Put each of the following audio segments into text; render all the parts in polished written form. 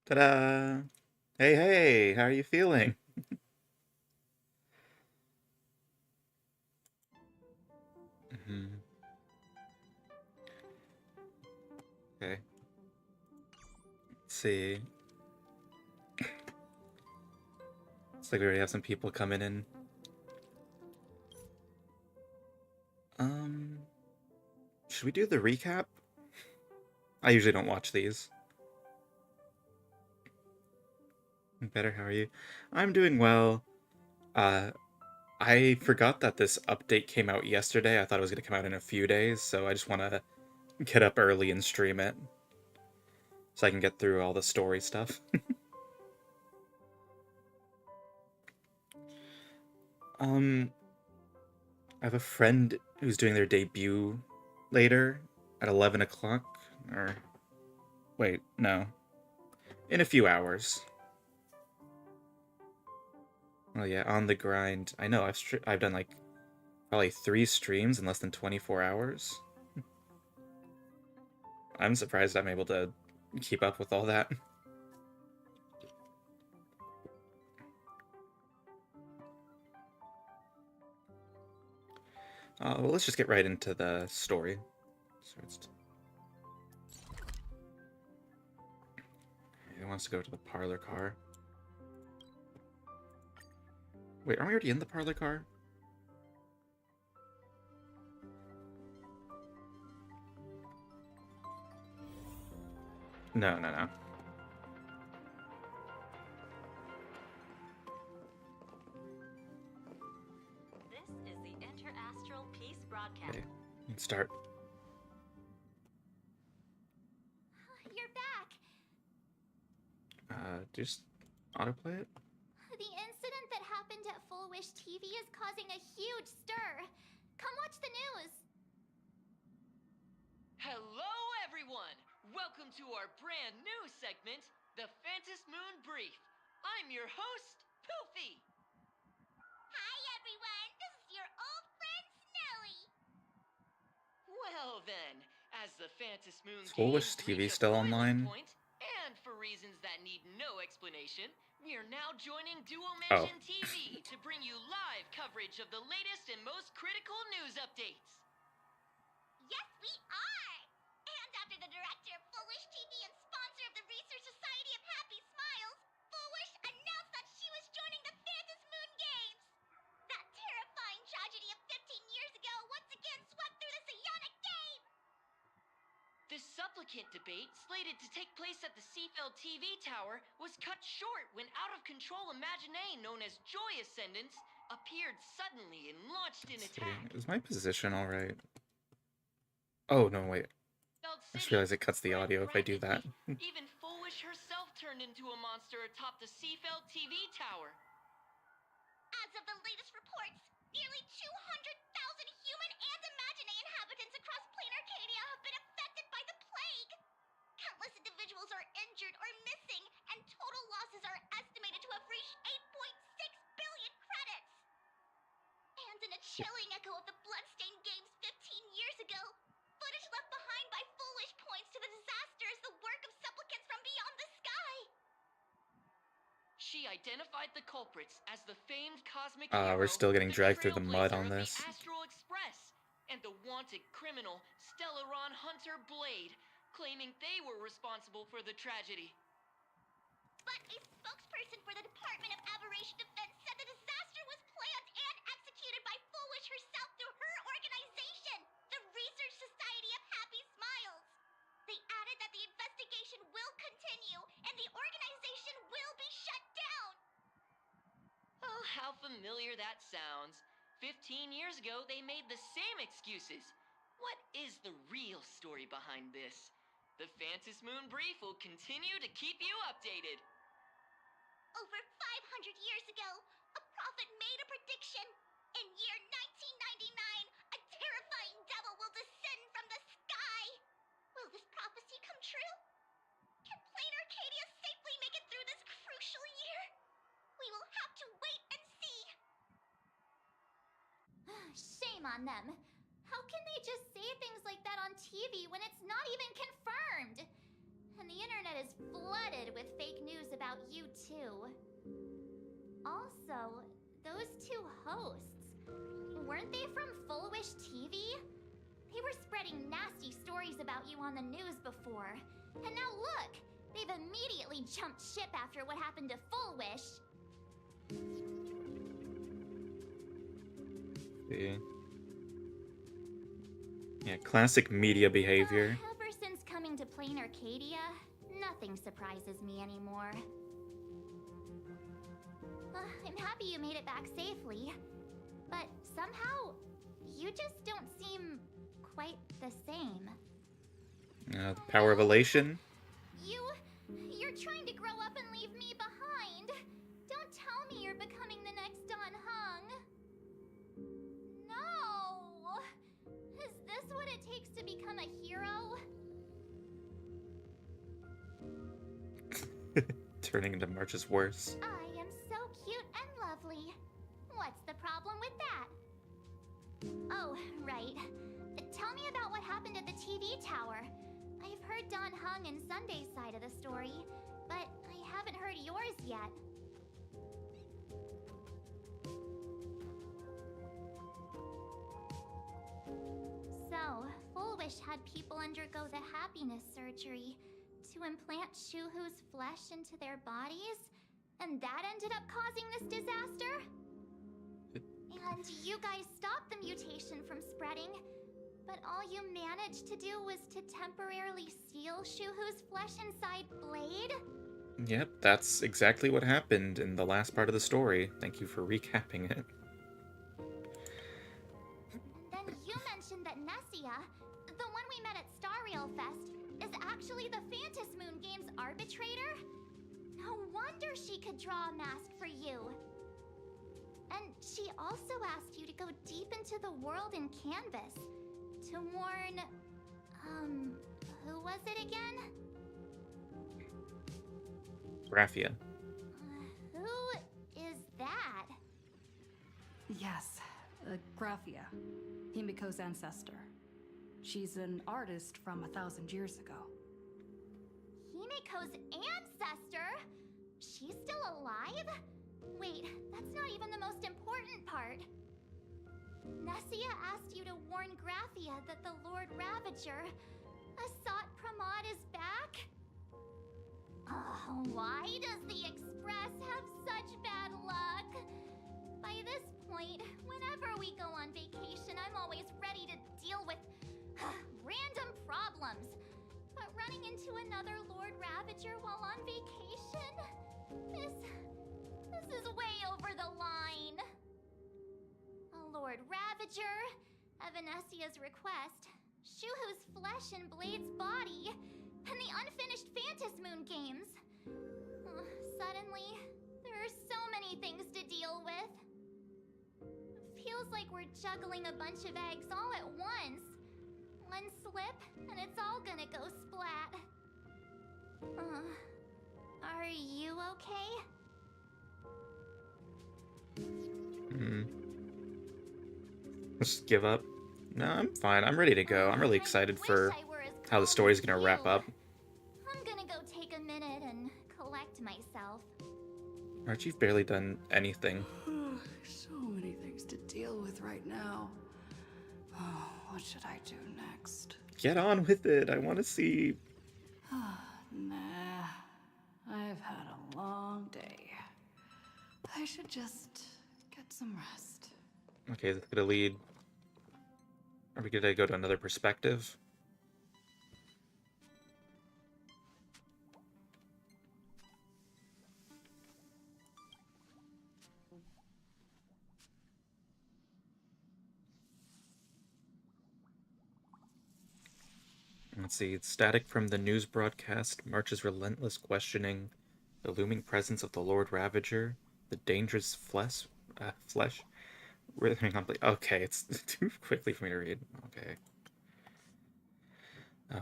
Ta-da! Hey, hey, how are you feeling? Hmm. Okay, let's see. Looks like we already have some people coming in. Um, should we do the recap? I usually don't watch these. Better, how are you? I'm doing well. Uh, I forgot that this update came out yesterday. I thought it was going to come out in a few days, so I just want to get up early and stream it so I can get through all the story stuff. um, I have a friend who's doing their debut later at 11 o'clock. Or, wait, no. In a few hours. Oh yeah, on the grind. I know, I've done like probably 3 streams in less than 24 hours. I'm surprised I'm able to keep up with all that. Well, let's just get right into the story. He wants to go to the parlor car. Wait, aren't we already in the parlor car? No, no, no. This is the Interastral Peace broadcast. Okay, let's start. You're back! Just autoplay it? The incident that happened at Full Wish TV is causing a huge stir. Come watch the news. Hello, everyone! Welcome to our brand new segment, the Phantom Moon Brief. I'm your host, Poofy. Hi, everyone. This is your old friend, Snowy. Well then, as the Phantom Moon Is Full Wish games TV reach a still boiling online? point, and for reasons that need no explanation, we are now joining Duo Oh. Mansion TV to bring you live coverage of the latest and most critical news updates. Yes, we are. And after the director of Full Wish TV and sponsor of the Research Society of Happy Smiles, Full Wish announced that she was joining the Phantom Moon Games. That terrifying tragedy of 15 years ago once again swept through the psionic game. The supplicant debate, slated to take place at the Seafeld TV tower, was cut short when out-of-control Imaginee known as Joy Ascendants appeared suddenly and launched an attack. Is my position alright? Oh, no, wait. I just realized it cuts the audio if I do that. Even Foolish herself turned into a monster atop the Seafeld TV tower. As of the latest reports, nearly 200,000 human and Imaginee inhabitants across plain Arcadia have been affected by the plague. Countless individuals are injured or missing, and total losses are estimated to have reached 8.6 billion credits. And in a chilling echo of the bloodstained games 15 years ago, footage left behind by Foolish points to the disaster as the work of supplicants from beyond the sky. She identified the culprits as the famed cosmic We're hero, still getting the dragged through the mud trailblazer on of this. the Astral Express, and the wanted criminal Stellaron Hunter Blade, claiming they were responsible for the tragedy. But a spokesperson for the Department of Aberration Defense said the disaster was planned and executed by Foolish herself through her organization, the Research Society of Happy Smiles. They added that the investigation will continue and the organization will be shut how familiar that sounds. 15 years ago, they made the same excuses. What is the real story behind this? The Phantom Moon Brief will continue to keep you updated. Over 500 years ago, a prophet made a prediction. In year 1999, a terrifying devil will descend from the sky. Will this prophecy come true? Can Plain Arcadia safely make it through this crucial year? We will have to wait and see. Shame on them. How can they just say things like that on TV when it's not even confirmed? And the internet is flooded with fake news about you too. Also, those two hosts, weren't they from Full Wish TV? They were spreading nasty stories about you on the news before. And now look, they've immediately jumped ship after what happened to Full Wish. See. Yeah, classic media behavior. Ever since coming to Plain Arcadia, nothing surprises me anymore. I'm happy you made it back safely, but somehow, you just don't seem quite the same. The power of elation. You're trying to grow up and leave me behind. Don't tell me you're becoming the next Don Hung. No! Is this what it takes to become a hero? Turning into March's worse. I am so cute and lovely. What's the problem with that? Oh, right. Tell me about what happened at the TV tower. I've heard Don Hung and Sunday's side of the story, but I haven't heard yours yet. So, Full Wish had people undergo the happiness surgery to implant Shuhu's flesh into their bodies, and that ended up causing this disaster? And you guys stopped the mutation from spreading, but all you managed to do was to temporarily seal Shuhu's flesh inside Blade? Yep, that's exactly what happened in the last part of the story. Thank you for recapping it. Then you mentioned that Nessia, the one we met at Star Rail Fest, is actually the Phantom Moon Games arbitrator? No wonder she could draw a mask for you. And she also asked you to go deep into the world in Canvas to warn... who was it again? Raphia. Who is that? Yes, Graphia, Himiko's ancestor. She's an artist from 1,000 years ago. Himiko's ancestor? She's still alive? Wait, that's not even the most important part. Nessia asked you to warn Graphia that the Lord Ravager, Asat Pramod, is back? Oh, why does the Express have such bad luck? By this point, whenever we go on vacation, I'm always ready to deal with random problems. But running into another Lord Ravager while on vacation? This is way over the line. A Lord Ravager, Evanessia's request, Shuhu's flesh and Blade's body, and the unfinished Phantom Moon Games. Suddenly, there are so many things to deal with. Feels like we're juggling a bunch of eggs all at once. One slip, and it's all gonna go splat. Are you okay? Just give up? No, I'm fine. I'm ready to go. I'm really excited for how the story's gonna wrap up. I'm gonna go take a minute and collect myself. Arch, you've barely done anything. So many things to deal with right now. Oh, what should I do next? Get on with it. I want to see. Nah, I've had a long day. I should just get some rest. Okay, is it gonna lead? Are we gonna go to another perspective? Let's see. Static from the news broadcast, March's relentless questioning, the looming presence of the Lord Ravager, the dangerous flesh. Withering complete. Okay, it's too quickly for me to read. Okay.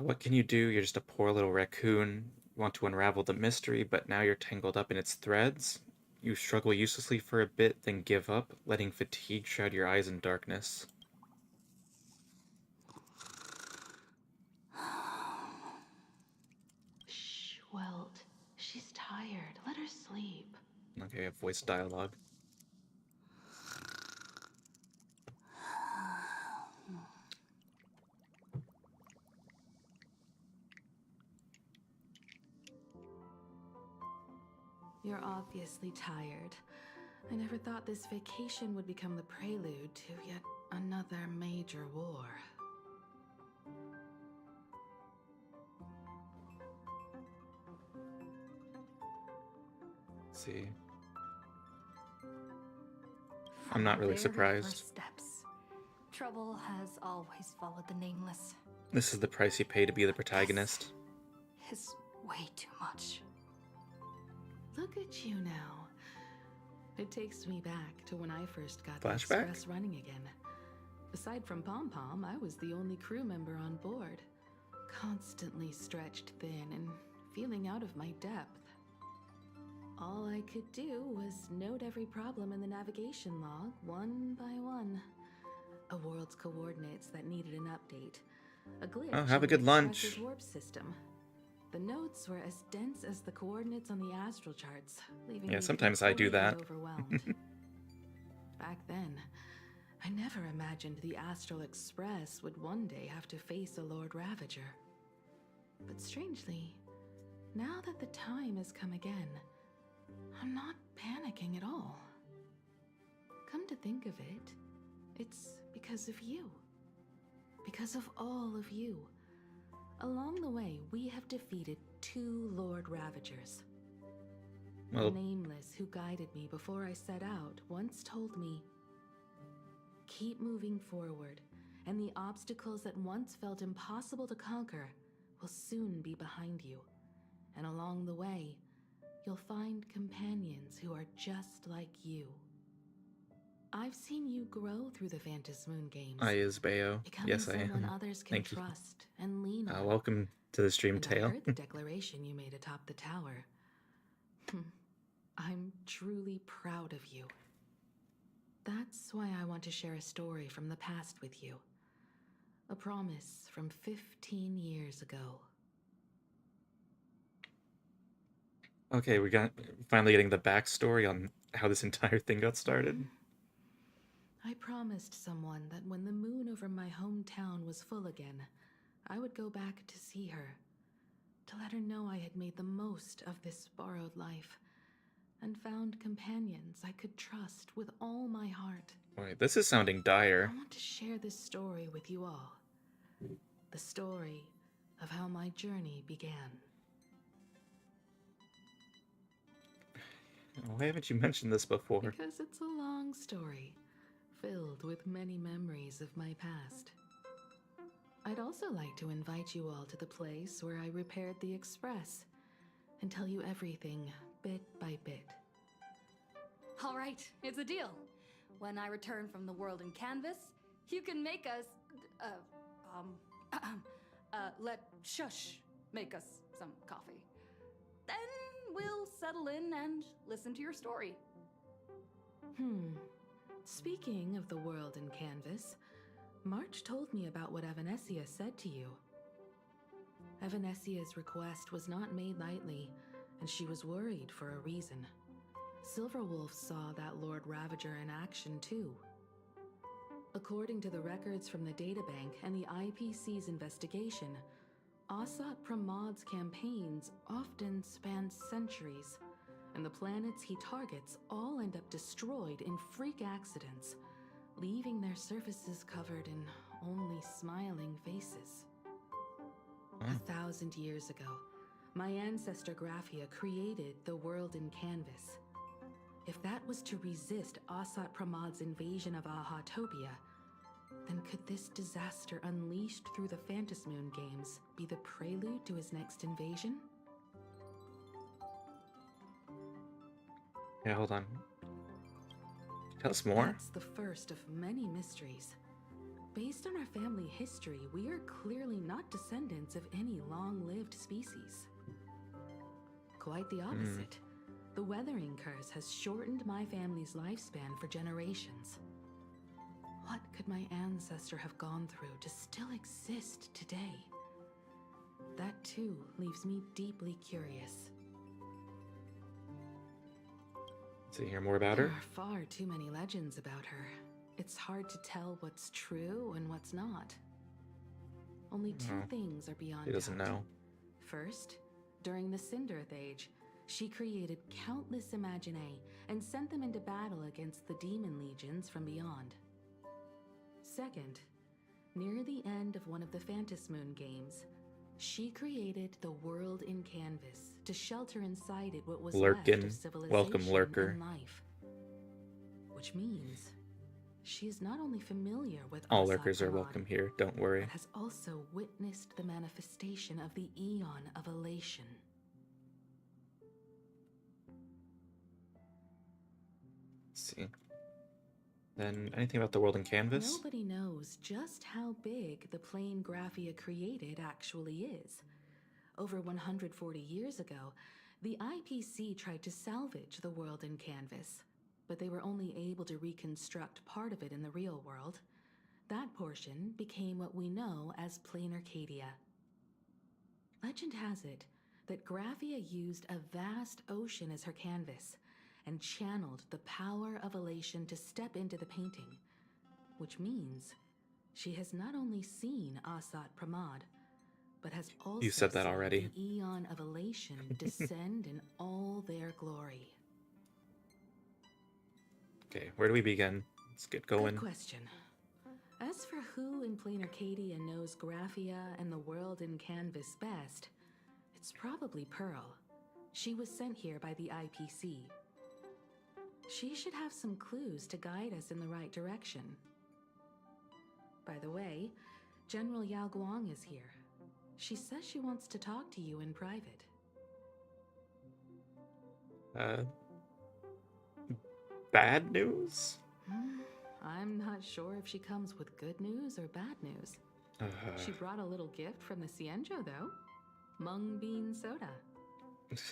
What can you do? You're just a poor little raccoon. You want to unravel the mystery, but now you're tangled up in its threads. You struggle uselessly for a bit, then give up, letting fatigue shroud your eyes in darkness. Shh, Welt. She's tired. Let her sleep. Okay, I have voice dialogue. You're obviously tired. I never thought this vacation would become the prelude to yet another major war. Let's see. I'm not really Very surprised. first steps. Trouble has always followed the nameless. This is the price you pay to be the protagonist. Is way too much. Look at you now. It takes me back to when I first got the Flashback? Express running again. Aside from Pom Pom, I was the only crew member on board. Constantly stretched thin and feeling out of my depth. All I could do was note every problem in the navigation log, one by one. A world's coordinates that needed an update. A glitch Oh, have a in good the lunch. Express's warp system. The notes were as dense as the coordinates on the astral charts, leaving Yeah, me sometimes I do completely that. overwhelmed. Back then, I never imagined the Astral Express would one day have to face a Lord Ravager. But strangely, now that the time has come again, I'm not panicking at all. Come to think of it, it's because of you. Because of all of you. Along the way, we have defeated 2 Lord Ravagers. Well, The Nameless, who guided me before I set out, once told me, keep moving forward, and the obstacles that once felt impossible to conquer will soon be behind you. And along the way, you'll find companions who are just like you. I've seen you grow through the Vantis Moon games, I is Bayo. becoming Yes, I someone am. others can Thank you. trust and lean on. Welcome to the stream, And I Tail. heard the declaration you made atop the tower. I'm truly proud of you. That's why I want to share a story from the past with you. A promise from 15 years ago. Okay, we got finally getting the backstory on how this entire thing got started. I promised someone that when the moon over my hometown was full again, I would go back to see her, to let her know I had made the most of this borrowed life, and found companions I could trust with all my heart. Wait, this is sounding dire. I want to share this story with you all. The story of how my journey began. Why haven't you mentioned this before? Because it's a long story, filled with many memories of my past. I'd also like to invite you all to the place where I repaired the Express and tell you everything bit by bit. All right, it's a deal. When I return from the world in canvas, you can make us, let Shush make us some coffee. Then we'll settle in and listen to your story. Speaking of the world in canvas, March told me about what Evanesia said to you. Evanesia's request was not made lightly, and she was worried for a reason. Silverwolf saw that Lord Ravager in action too. According to the records from the databank and the IPC's investigation, Asat Pramod's campaigns often span centuries, and the planets he targets all end up destroyed in freak accidents, leaving their surfaces covered in only smiling faces. 1,000 years ago, my ancestor Graphia created the world in canvas. If that was to resist Asat Pramod's invasion of Ahatopia, Then could this disaster unleashed through the Phantasmoon games be the prelude to his next invasion? Yeah, hold on. Tell us more. That's the first of many mysteries. Based on our family history, we are clearly not descendants of any long-lived species. Quite the opposite. The weathering curse has shortened my family's lifespan for generations. What could my ancestor have gone through to still exist today? That too leaves me deeply curious. So you hear more about There her? are far too many legends about her. It's hard to tell what's true and what's not. Only two Oh, things are beyond He doesn't doubt. know. First, during the Cinderth Age, she created countless Imaginae and sent them into battle against the demon legions from beyond. Second, near the end of one of the Phantasmoon games, she created the world in canvas to shelter inside it what was left Lurkin. of civilization Welcome, lurker. and life. Which means she is not only familiar with All Asad lurkers are Pramad, welcome here, don't worry. but has also witnessed the manifestation of the Eon of Elation. Let's see. Then anything about the world in canvas? Nobody knows just how big the plane Graphia created actually is. Over 140 years ago, the IPC tried to salvage the world in canvas, but they were only able to reconstruct part of it in the real world. That portion became what we know as Plain Arcadia. Legend has it that Graphia used a vast ocean as her canvas and channeled the power of elation to step into the painting, which means she has not only seen Asat Pramad, but has also You said that seen already. the Eon of Elation descend in all their glory. Okay, where do we begin? Let's get going. Good question. As for who in Plain Arcadia knows Graphia and the world in canvas best, it's probably Pearl. She was sent here by the IPC. She should have some clues to guide us in the right direction. By the way, General Yao Guang is here. She says she wants to talk to you in private. Bad news? I'm not sure if she comes with good news or bad news. She brought a little gift from the Cienjo, though. Mung bean soda.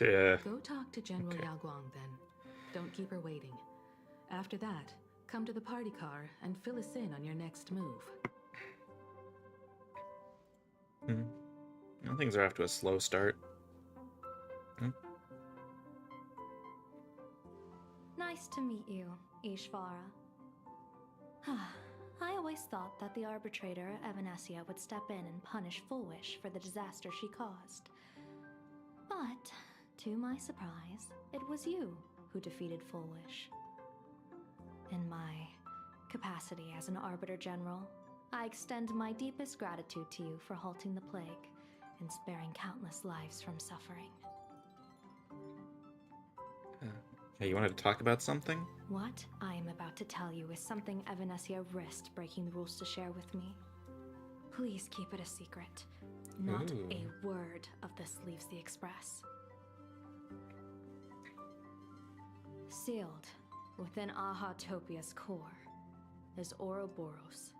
Yeah. Go talk to General Okay. Yao Guang, then. Don't keep her waiting. After that, come to the party car and fill us in on your next move. Well, things are off to a slow start. Nice to meet you, Ishvara. I always thought that the arbitrator, Evanesia, would step in and punish Foolish for the disaster she caused. But, to my surprise, it was you who defeated Foolish. In my capacity as an Arbiter General, I extend my deepest gratitude to you for halting the plague and sparing countless lives from suffering. Hey, you wanted to talk about something? What I am about to tell you is something Evanesia risked breaking the rules to share with me. Please keep it a secret. Not Ooh. a word of this leaves the Express. Sealed within Ahatopia's core is Ouroboros,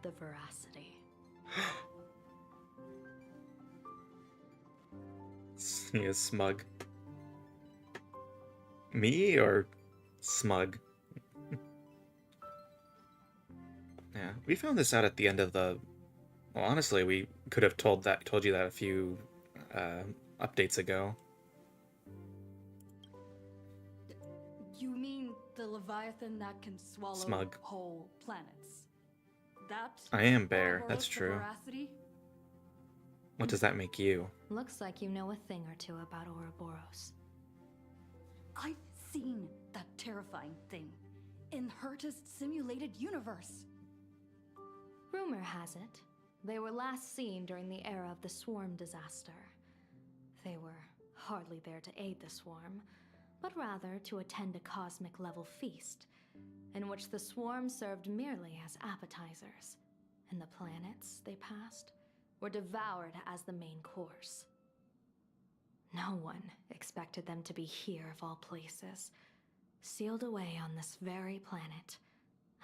the Veracity. He is smug. Me or smug? Yeah, we found this out at the end of the. Well, honestly, we could have told you that a few updates ago. You mean the Leviathan that can swallow Smug. whole planets? That I am Bear. Ouroboros That's the true. Veracity? What does that make you? Looks like you know a thing or two about Ouroboros. I've seen that terrifying thing in Herta's simulated universe. Rumor has it, they were last seen during the era of the Swarm disaster. They were hardly there to aid the Swarm, but rather to attend a cosmic level feast, in which the Swarm served merely as appetizers. and the planets they passed were devoured as the main course. No one expected them to be here of all places, sealed away on this very planet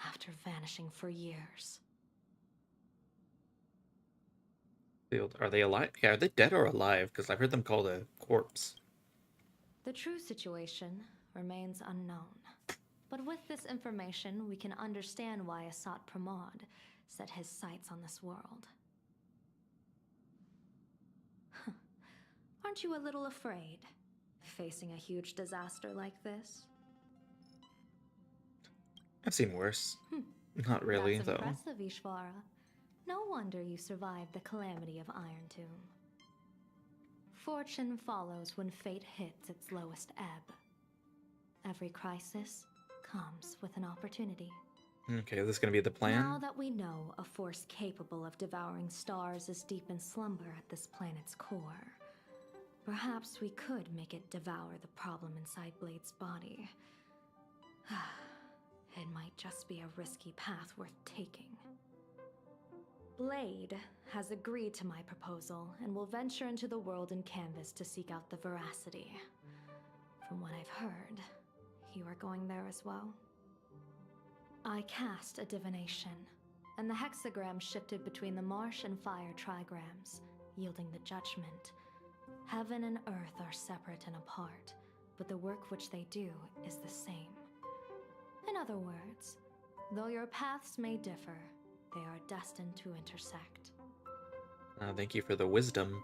after vanishing for years. Are they alive? Yeah, are they dead or alive? Because I've heard them called a corpse. The true situation remains unknown. But with this information, we can understand why Asat Pramod set his sights on this world. Aren't you a little afraid, facing a huge disaster like this? I've seen worse. Not really, That's though. impressive, Ishvara. No wonder you survived the calamity of Iron Tomb. Fortune follows when fate hits its lowest ebb. Every crisis comes with an opportunity. Okay, is this gonna be the plan? Now that we know a force capable of devouring stars is deep in slumber at this planet's core, perhaps we could make it devour the problem inside Blade's body. It might just be a risky path worth taking. Blade has agreed to my proposal and will venture into the world in canvas to seek out the veracity. From what I've heard, you are going there as well? I cast a divination, and the hexagram shifted between the marsh and fire trigrams, yielding the judgment. Heaven and earth are separate and apart, but the work which they do is the same. In other words, though your paths may differ, they are destined to intersect. Thank you for the wisdom.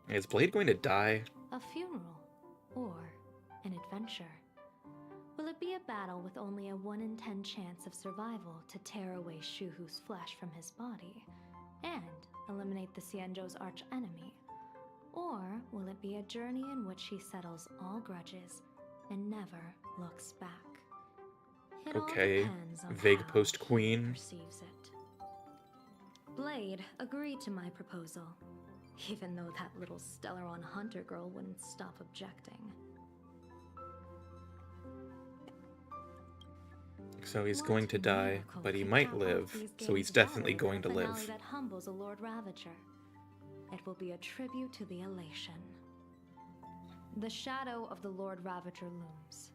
Is Blade going to die? A funeral, or an adventure. Will it be a battle with only a 1 in 10 chance of survival to tear away Shuhu's flesh from his body and eliminate the Xianzhou's arch-enemy? Or will it be a journey in which he settles all grudges and never looks back? It all Okay, depends on vague how post-queen. he perceives it. Blade agreed to my proposal, even though that little Stellaron hunter girl wouldn't stop objecting. So he's What going to die, miracle but he could might top off live, these so he's games' definitely valor going to with a finale live. that humbles a Lord Ravager. It will be a tribute to the elation. The shadow of the Lord Ravager looms,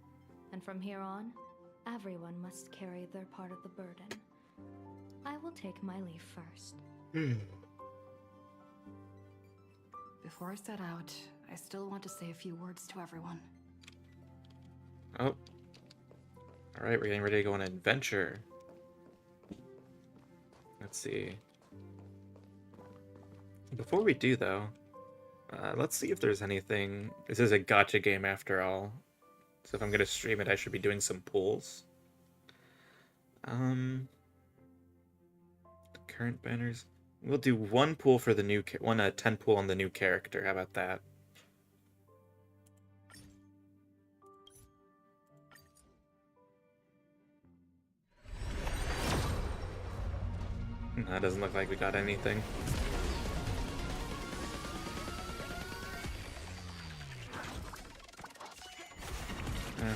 and from here on, everyone must carry their part of the burden. I will take my leave first. Before I set out, I still want to say a few words to everyone. Oh. Alright, we're getting ready to go on an adventure. Let's see. Before we do, though, let's see if there's anything... This is a gacha game after all. So if I'm going to stream it, I should be doing some pulls. The current banners. We'll do one pull for the new... 10 pull on the new character. How about that? That doesn't look like we got anything.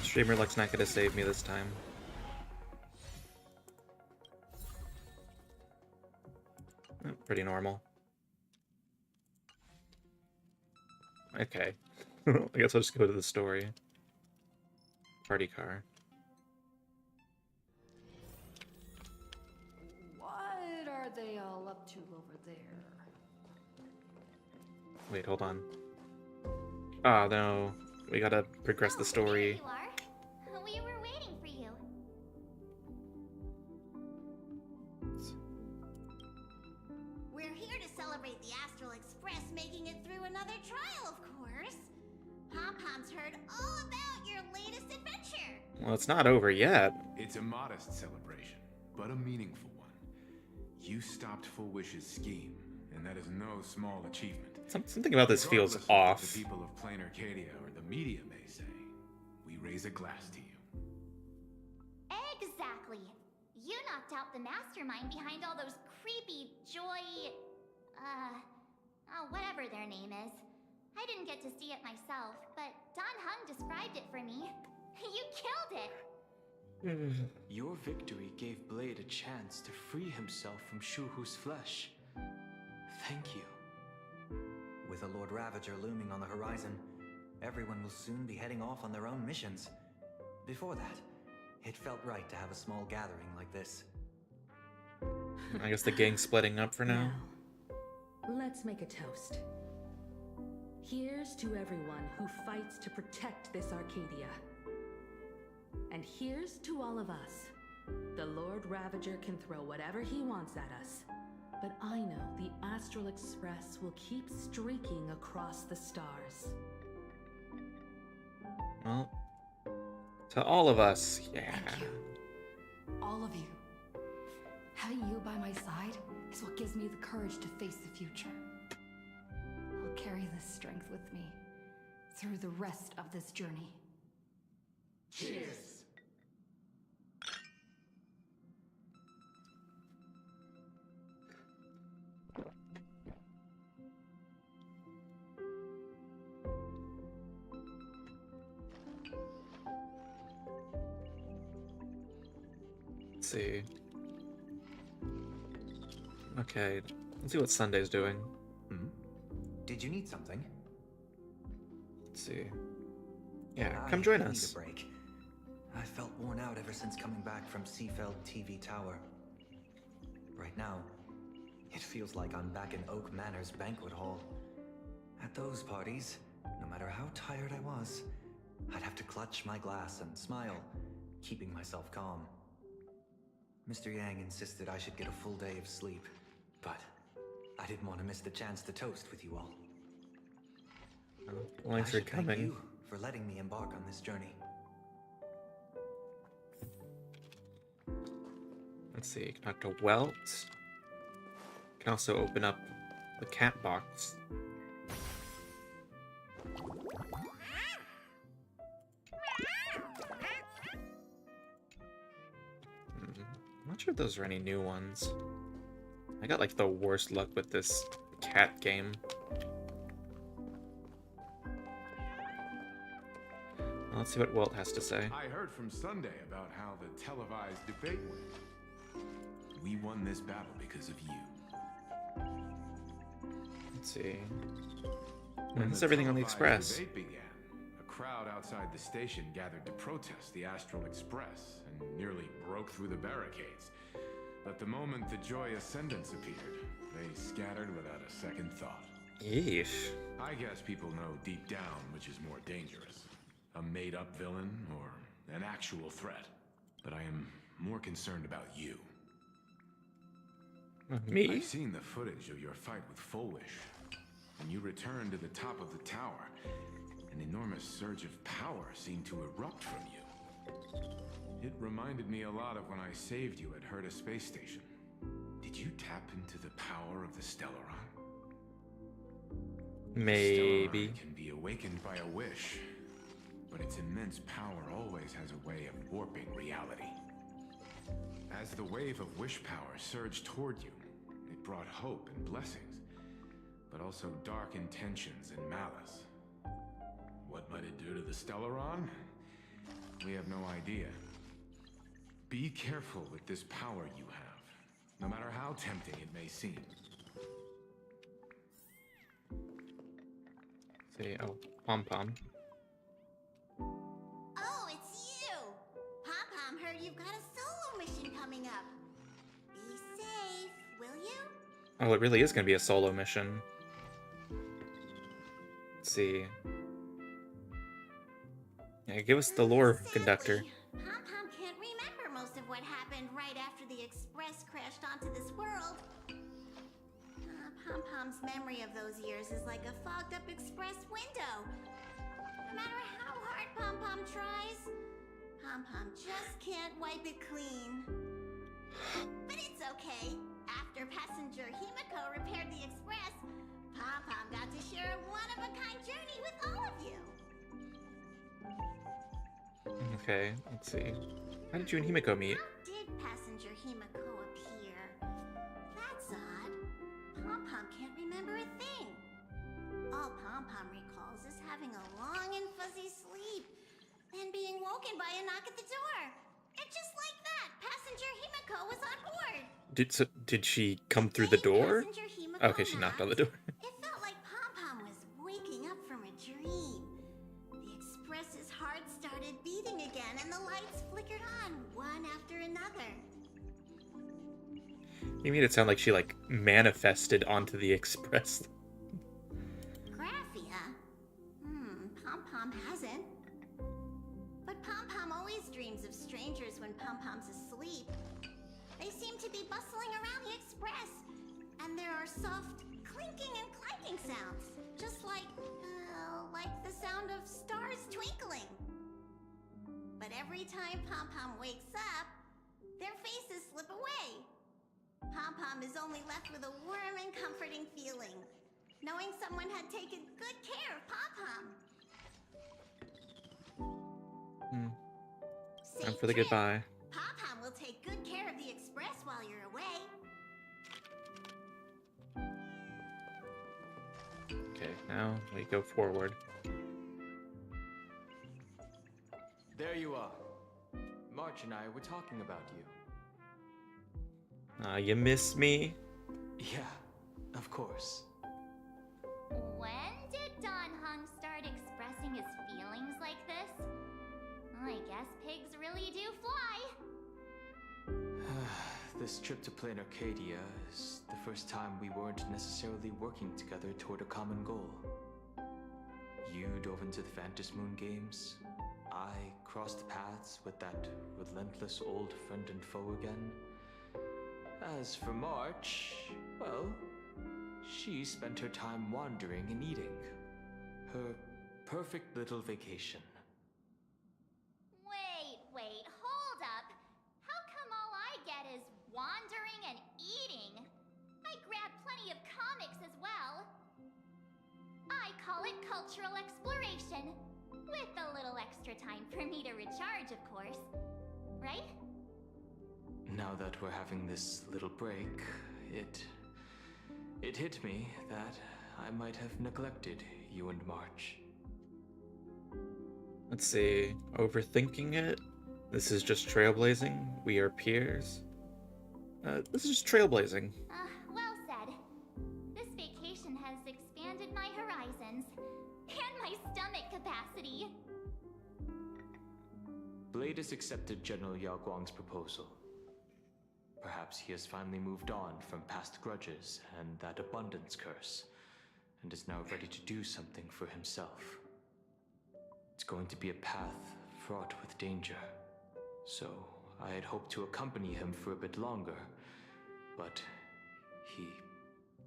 Streamer luck's not gonna save me this time. Pretty normal. Okay. I guess I'll just go to the story. Party car. What are they all up to over there? Wait, hold on. Ah, no. We gotta progress the There story. you are. We were waiting for you. We're here to celebrate the Astral Express making it through another trial, of course. Pom-Pom's heard all about your latest adventure. Well, it's not over yet. It's a modest celebration, but a meaningful one. You stopped Full Wish's scheme, and that is no small achievement. Something about this feels Regardless of what off. the people of Plain Arcadia or the media may say, we raise a glass to you. Exactly. You knocked out the mastermind behind all those creepy whatever their name is. I didn't get to see it myself, but Don Hung described it for me. You killed it! Your victory gave Blade a chance to free himself from Shuhu's flesh. Thank you. With the Lord Ravager looming on the horizon, everyone will soon be heading off on their own missions. Before that, it felt right to have a small gathering like this. I guess the gang's splitting up for now. Now, let's make a toast. Here's to everyone who fights to protect this Arcadia. And here's to all of us. The Lord Ravager can throw whatever he wants at us. But I know the Astral Express will keep streaking across the stars. Well, to all of us, yeah. Thank you. All of you. Having you by my side is what gives me the courage to face the future. I'll carry this strength with me through the rest of this journey. Cheers! Let's see. Okay, let's see what Sunday's doing. Did you need something? Let's see. Yeah, I come join need us. a break. I felt worn out ever since coming back from Seafeld TV Tower. Right now, it feels like I'm back in Oak Manor's banquet hall. At those parties, no matter how tired I was, I'd have to clutch my glass and smile, keeping myself calm. Mr. Yang insisted I should get a full day of sleep, but I didn't want to miss the chance to toast with you all. Thanks I for should thank coming. you for letting me embark on this journey. Let's see. Talk to Welt. Can also open up the cat box. I'm not sure if those are any new ones. I got like the worst luck with this cat game. Let's see what Walt has to say. I heard from Sunday about how the televised debate went. We won this battle because of you. Let's see. When That's the everything on the televised Express. debate began, a crowd outside the station gathered to protest the Astral Express and nearly broke through the barricades. But the moment the Joy Ascendants appeared, they scattered without a second thought. Yeesh. I guess people know deep down which is more dangerous. A made-up villain or an actual threat. But I am more concerned about you. Me? I've seen the footage of your fight with Fulwish. When you returned to the top of the tower, an enormous surge of power seemed to erupt from you. It reminded me a lot of when I saved you at Herta Space Station. Did you tap into the power of the Stellaron? Maybe. The Stellaron can be awakened by a wish, but its immense power always has a way of warping reality. As the wave of wish power surged toward you, it brought hope and blessings, but also dark intentions and malice. What might it do to the Stellaron? We have no idea. Be careful with this power you have, no matter how tempting it may seem. See, oh, Pom Pom. Oh, it's you! Pom-Pom heard you've got a solo mission coming up. Be safe, will you? Oh, it really is going to be a solo mission. Let's see. Yeah, give us the lore, Sadly, conductor. Pom-Pom can't remember most of what happened right after the Express crashed onto this world. Pom-Pom's memory of those years is like a fogged-up Express window. No matter how hard Pom-Pom tries, Pom-Pom just can't wipe it clean. But it's okay. After passenger Himiko repaired the Express, Pom-Pom got to share a one-of-a-kind journey with all of you. Okay, let's see. How did you and Himiko meet? How did passenger Himiko appear? That's odd. Pom-Pom can't remember a thing. All Pom-Pom recalls is having a long and fuzzy sleep, then being woken by a knock at the door. It was on board. Did she come through the door? Passenger Okay, she knocked on the door. It felt like Pom Pom was waking up from a dream. The Express's heart started beating again, and the lights flickered on one after another. You made it sound like she like manifested onto the Express. Graphia? Pom Pom hasn't. But Pom Pom always dreams of strangers when Pom Pom's asleep. They seem to be bustling around the Express, and there are soft clinking and clanking sounds, just like the sound of stars twinkling. But every time Pom Pom wakes up, their faces slip away. Pom Pom is only left with a warm and comforting feeling, knowing someone had taken good care of Pom Pom. Time for the goodbye. Pom Pom will take good care of the Express while you're away. Okay, now we go forward. There you are. March and I were talking about you. You miss me? Yeah, of course. When did Don Hung start expressing his feelings like this? I guess pigs really do fly. This trip to Plain Arcadia is the first time we weren't necessarily working together toward a common goal. You dove into the Phantom Moon games. I crossed paths with that relentless old friend and foe again. As for March, well, she spent her time wandering and eating. Her perfect little vacation. Wait, hold up. How come all I get is wandering and eating? I grab plenty of comics as well. I call it cultural exploration. With a little extra time for me to recharge, of course. Right? Now that we're having this little break, it hit me that I might have neglected you and March. Let's see. Overthinking it? This is just trailblazing. We are peers. This is just trailblazing. Well said. This vacation has expanded my horizons and my stomach capacity. Blade has accepted General Yao Guang's proposal. Perhaps he has finally moved on from past grudges and that abundance curse, and is now ready to do something for himself. It's going to be a path fraught with danger, so I had hoped to accompany him for a bit longer, but he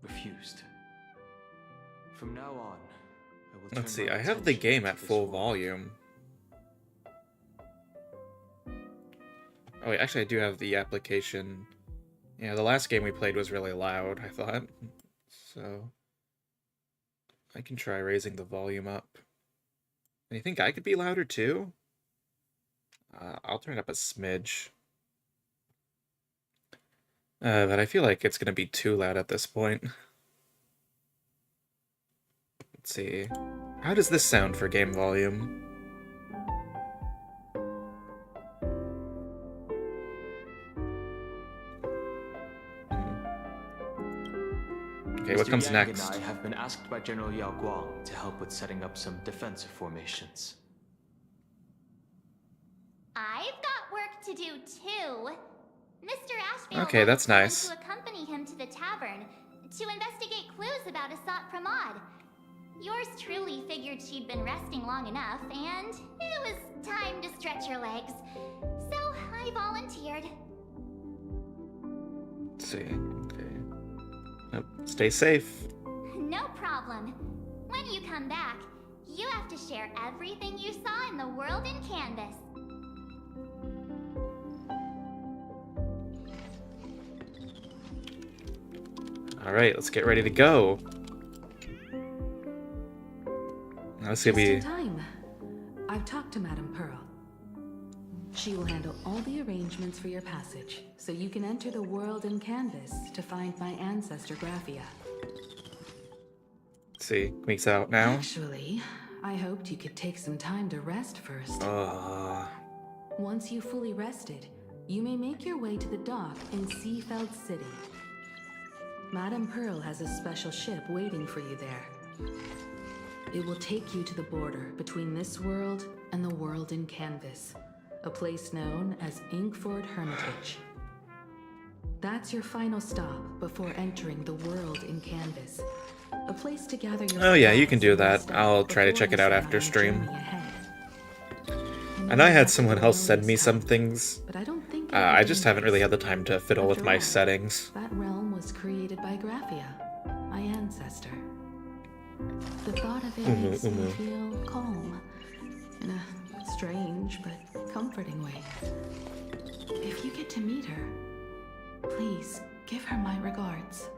refused. From now on, I will Let's turn see, my I have the attention game to at this full world. volume. Oh wait, actually I do have the application. Yeah, the last game we played was really loud, I thought. So I can try raising the volume up. And you think I could be louder too? I'll turn it up a smidge. But I feel like it's gonna be too loud at this point. Let's see. How does this sound for game volume? Okay, what Mr. comes Yang next? and I have been asked by General Yao Guang to help with setting up some defensive formations. I've got work to do too. Mr. Ashfield Okay, that's wanted nice. someone to accompany him to the tavern to investigate clues about Asat Pramod. Yours truly figured she'd been resting long enough, and it was time to stretch her legs. So I volunteered. Let's see. Okay. Nope. Stay safe. No problem. When you come back, you have to share everything you saw in the world in Canvas. Alright, let's get ready to go. Now this is Just gonna in be... time. I've talked to Madame Pearl. She will handle all the arrangements for your passage, so you can enter the world in Canvas to find my ancestor Graphia. Let's see, week's out now. Actually, I hoped you could take some time to rest first. Uh, Once you fully rested, you may make your way to the dock in Seafeld City. Madame Pearl has a special ship waiting for you there. It will take you to the border between this world and the world in Canvas, a place known as Inkford Hermitage. That's your final stop before entering the world in Canvas, a place to gather your Oh yeah, you can do supplies that. and I'll stuff try to before check it you out set after on the stream. journey ahead. And I had Have to someone go else alone send me this some time, things. but I don't think I it'll be just haven't really had the dangerous. time to fiddle with After my all, settings. That realm was created by Graphia, my ancestor. The thought of it makes me feel calm, in a strange but comforting way. If you get to meet her, please give her my regards.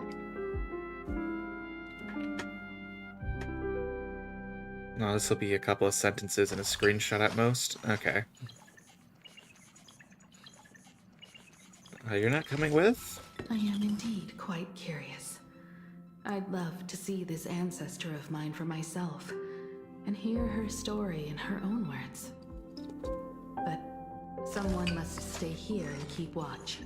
No, this will be a couple of sentences and a screenshot at most. Okay. You're not coming with? I am indeed quite curious. I'd love to see this ancestor of mine for myself, and hear her story in her own words. But someone must stay here and keep watch.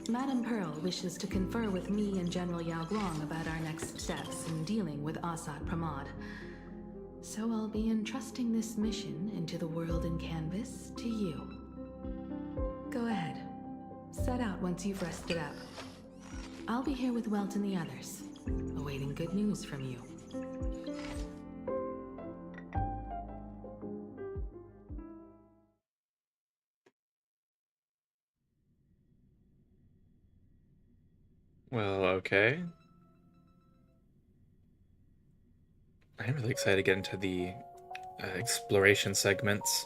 Madame Pearl wishes to confer with me and General Yao Guang about our next steps in dealing with Asad Pramod. So I'll be entrusting this mission into the world in Canvas to you. Go ahead. Set out once you've rested up. I'll be here with Welt and the others, awaiting good news from you. Well, okay. I'm really excited to get into the exploration segments.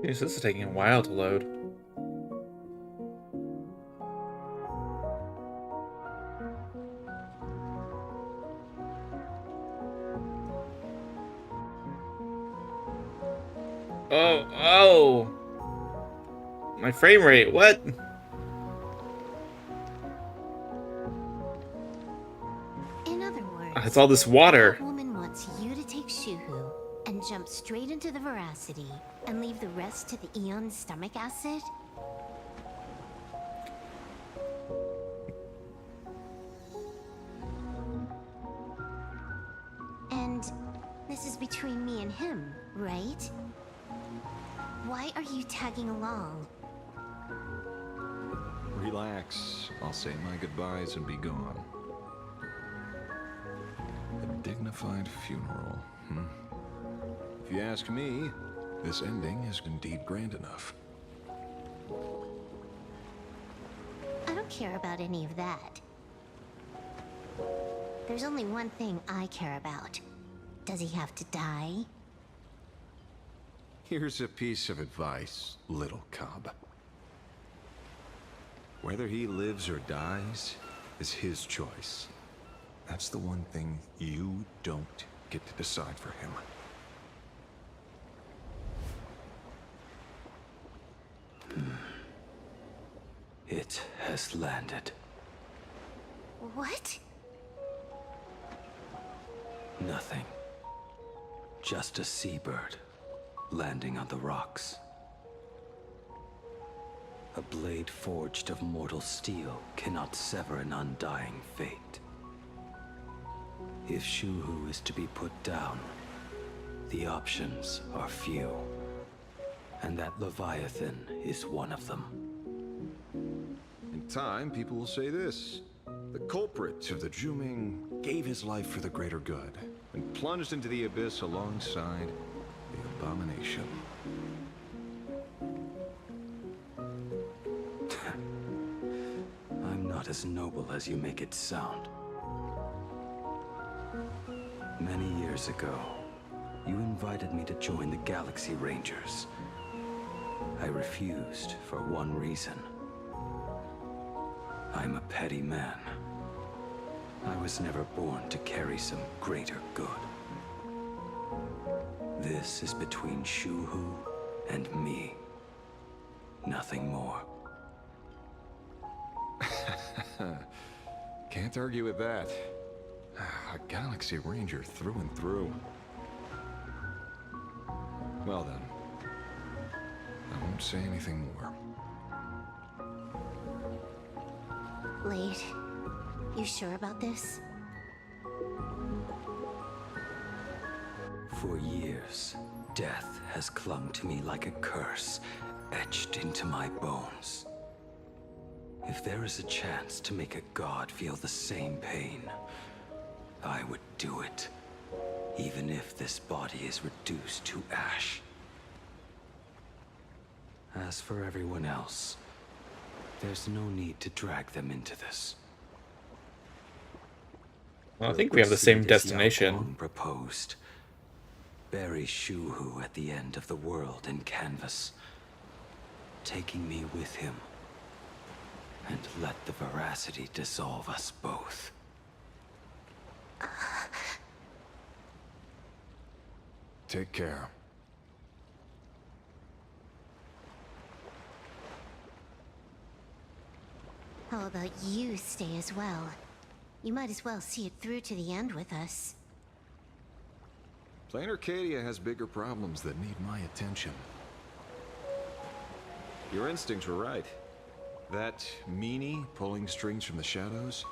Jeez, this is taking a while to load. Oh! My frame rate, what? In other words, It's all this water. that woman wants you to take Shuhu and jump straight into the Veracity and leave the rest to the Eon's stomach acid? And this is between me and him, right? Why are you tagging along? Relax. I'll say my goodbyes and be gone. A dignified funeral, If you ask me, this ending is indeed grand enough. I don't care about any of that. There's only one thing I care about. Does he have to die? Here's a piece of advice, little cub. Whether he lives or dies is his choice. That's the one thing you don't get to decide for him. It has landed. What? Nothing. Just a seabird landing on the rocks. A blade forged of mortal steel cannot sever an undying fate. If Shuhu is to be put down, the options are few. And that Leviathan is one of them. In time, people will say this. The culprit of the Juming gave his life for the greater good and plunged into the abyss alongside the abomination. I'm not as noble as you make it sound. Many years ago, you invited me to join the Galaxy Rangers. I refused for one reason. I'm a petty man. I was never born to carry some greater good. This is between Shu-Hu and me. Nothing more. Can't argue with that. A Galaxy Ranger through and through. Well then, I won't say anything more. Blade, you sure about this? For years, death has clung to me like a curse, etched into my bones. If there is a chance to make a god feel the same pain, I would do it, even if this body is reduced to ash. As for everyone else, there's no need to drag them into this. Well, I think we have the same destination. Proposed. Bury Shu-Hu at the end of the world in canvas, taking me with him, and let the veracity dissolve us both. Take care. How about you stay as well? You might as well see it through to the end with us. Plain Arcadia has bigger problems that need my attention. Your instincts were right. That meanie pulling strings from the shadows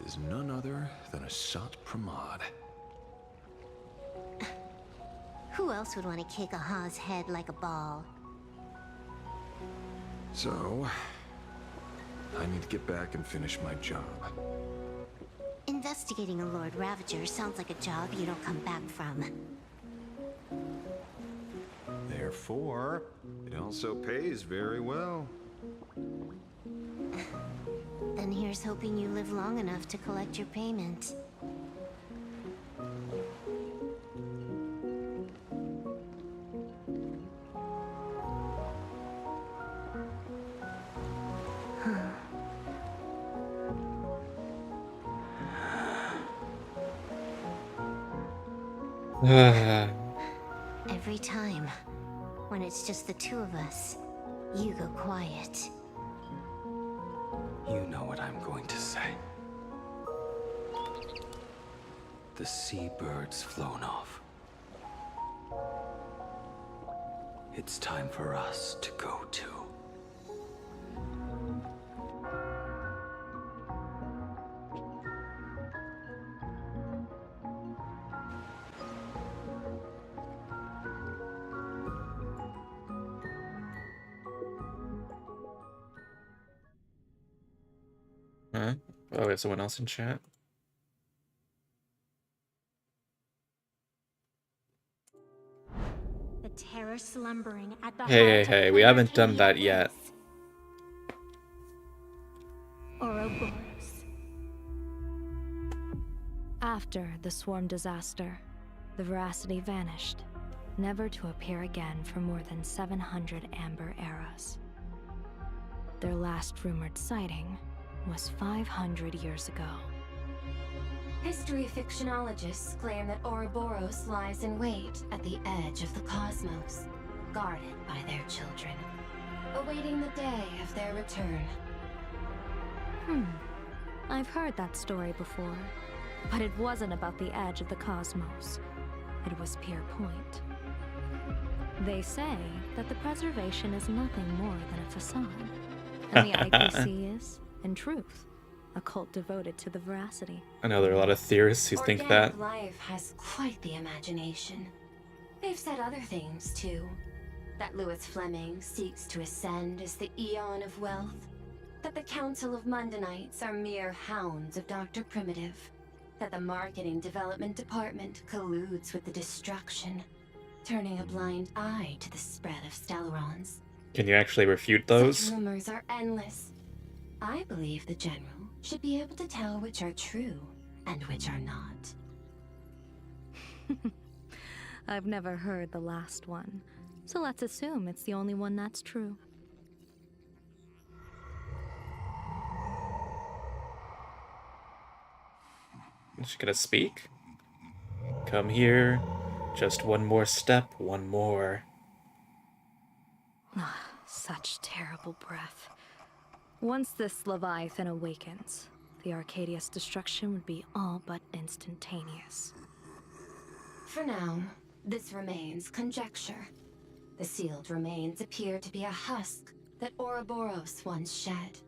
is none other than a Sat Pramod. Who else would want to kick a Ha's head like a ball? So, I need to get back and finish my job. Investigating a Lord Ravager sounds like a job you don't come back from. Therefore, it also pays very well. Then here's hoping you live long enough to collect your payment. Every time, when it's just the two of us, you go quiet. You know what I'm going to say. The seabird's flown off. It's time for us to go too. Huh? Oh, we have someone else in chat? The terror slumbering at the Hey, we haven't done that yet. Ouroboros. After the swarm disaster, the Veracity vanished, never to appear again for more than 700 Amber eras. Their last rumored sighting was 500 years ago. History fictionologists claim that Ouroboros lies in wait at the edge of the cosmos, guarded by their children, awaiting the day of their return. I've heard that story before, but it wasn't about the edge of the cosmos. It was Pier Point. They say that the preservation is nothing more than a facade, and the IPC is, in truth, a cult devoted to the Veracity. I know there are a lot of theorists who think that. Organic life has quite the imagination. They've said other things, too. That Louis Fleming seeks to ascend as the Eon of Wealth. That the Council of Mundanites are mere hounds of Dr. Primitive. That the Marketing Development Department colludes with the Destruction, turning a blind eye to the spread of Stellaron's. Can you actually refute those? Such rumors are endless. I believe the General should be able to tell which are true and which are not. I've never heard the last one, so let's assume it's the only one that's true. Is she gonna speak? Come here. Just one more step, one more. Such terrible breath. Once this Leviathan awakens, the Arcadia's destruction would be all but instantaneous. For now, this remains conjecture. The sealed remains appear to be a husk that Ouroboros once shed.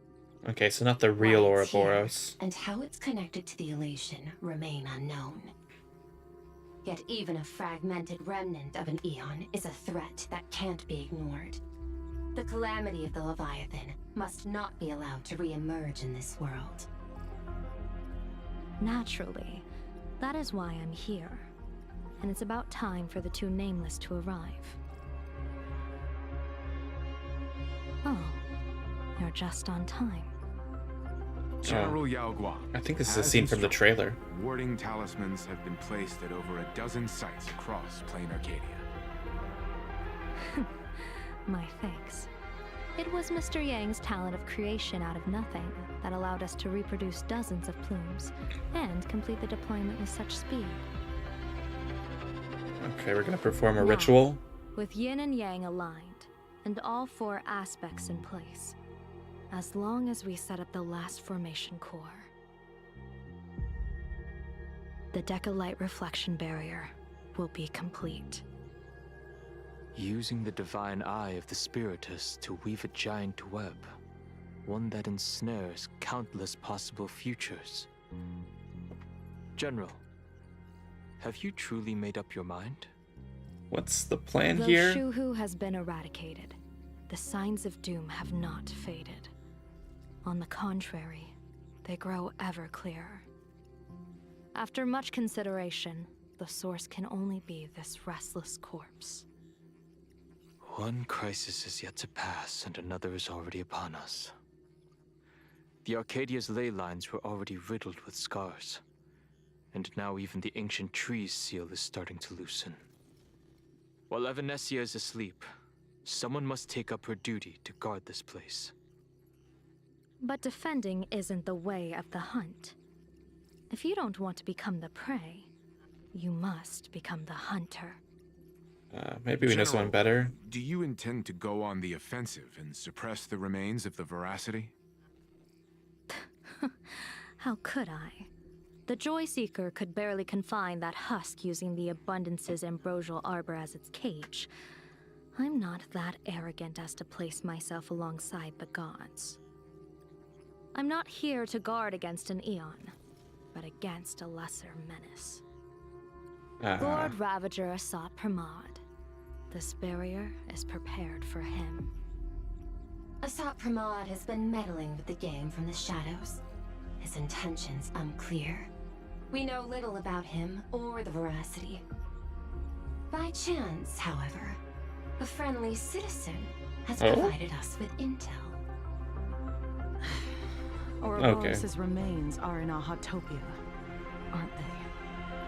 Okay, so not the real Why it's here Ouroboros. and how it's connected to the elation remain unknown. Yet even a fragmented remnant of an Eon is a threat that can't be ignored. The calamity of the Leviathan must not be allowed to re-emerge in this world. Naturally, that is why I'm here. And it's about time for the two Nameless to arrive. Oh, you're just on time. General Yao Guang. I think this is a as scene from the instructed, trailer. Warding talismans have been placed at over a dozen sites across Plain Arcadia. My thanks. It was Mr. Yang's talent of creation out of nothing that allowed us to reproduce dozens of plumes and complete the deployment with such speed. Okay, we're gonna perform a Now, ritual. With yin and yang aligned, and all four aspects in place, as long as we set up the last formation core, the Decalight reflection barrier will be complete. Using the divine eye of the Spiritus to weave a giant web, one that ensnares countless possible futures. General, have you truly made up your mind? What's the plan Though here? Shuhu has been eradicated, the signs of doom have not faded. On the contrary, they grow ever clearer. After much consideration, the source can only be this restless corpse. One crisis is yet to pass, and another is already upon us. The Arcadia's ley lines were already riddled with scars, and now even the ancient tree's seal is starting to loosen. While Evanesia is asleep, someone must take up her duty to guard this place. But defending isn't the way of the hunt. If you don't want to become the prey, you must become the hunter. Maybe we know someone General, better. Do you intend to go on the offensive and suppress the remains of the Veracity? How could I? The Joy Seeker could barely confine that husk using the Abundance's ambrosial arbor as its cage. I'm not that arrogant as to place myself alongside the gods. I'm not here to guard against an Eon, but against a lesser menace. Lord Ravager sought Pramod. This barrier is prepared for him. Asat Pramod has been meddling with the game from the shadows. His intentions unclear. We know little about him or the Veracity. By chance, however, a friendly citizen has provided us with intel. Ouroboros' remains are in Ahatopia, aren't they?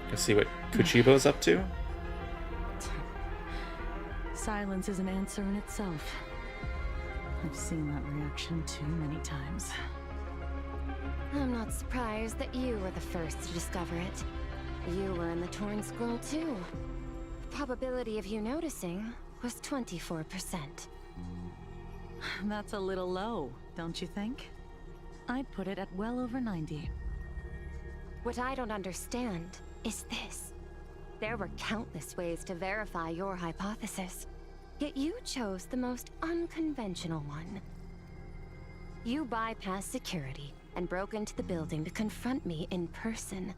Let's see what Kuchibo's up to. Silence is an answer in itself. I've seen that reaction too many times. I'm not surprised that you were the first to discover it. You were in the Torn Scroll too. The probability of you noticing was 24%. That's a little low, don't you think? I'd put it at well over 90. What I don't understand is this. There were countless ways to verify your hypothesis, yet you chose the most unconventional one. You bypassed security and broke into the building to confront me in person.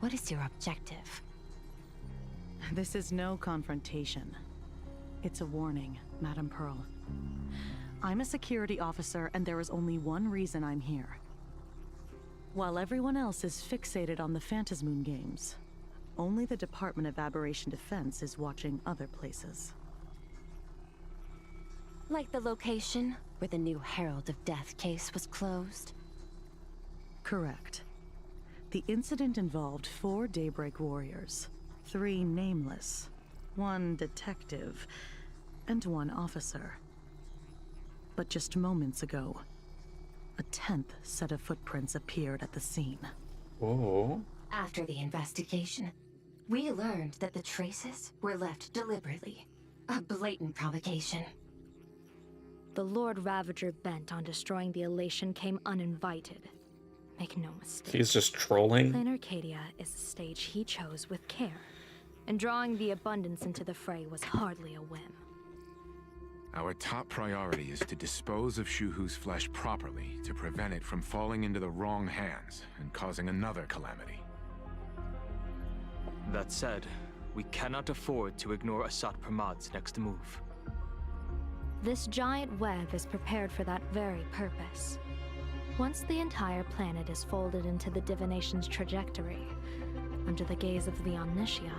What is your objective? This is no confrontation. It's a warning, Madam Pearl. I'm a security officer, and there is only one reason I'm here. While everyone else is fixated on the Phantasmoon games, only the Department of Aberration Defense is watching other places. Like the location where the new Herald of Death case was closed? Correct. The incident involved 4 Daybreak warriors, 3 nameless, one detective, and one officer. But just moments ago, a 10th set of footprints appeared at the scene. Oh. After the investigation, we learned that the traces were left deliberately. A blatant provocation. The Lord Ravager bent on destroying the elation came uninvited. Make no mistake. He's just trolling. Plain Arcadia is a stage he chose with care, and drawing the abundance into the fray was hardly a whim. Our top priority is to dispose of Shuhu's flesh properly to prevent it from falling into the wrong hands and causing another calamity. That said, we cannot afford to ignore Asat Pramad's next move. This giant web is prepared for that very purpose. Once the entire planet is folded into the divination's trajectory, under the gaze of the Omnitia,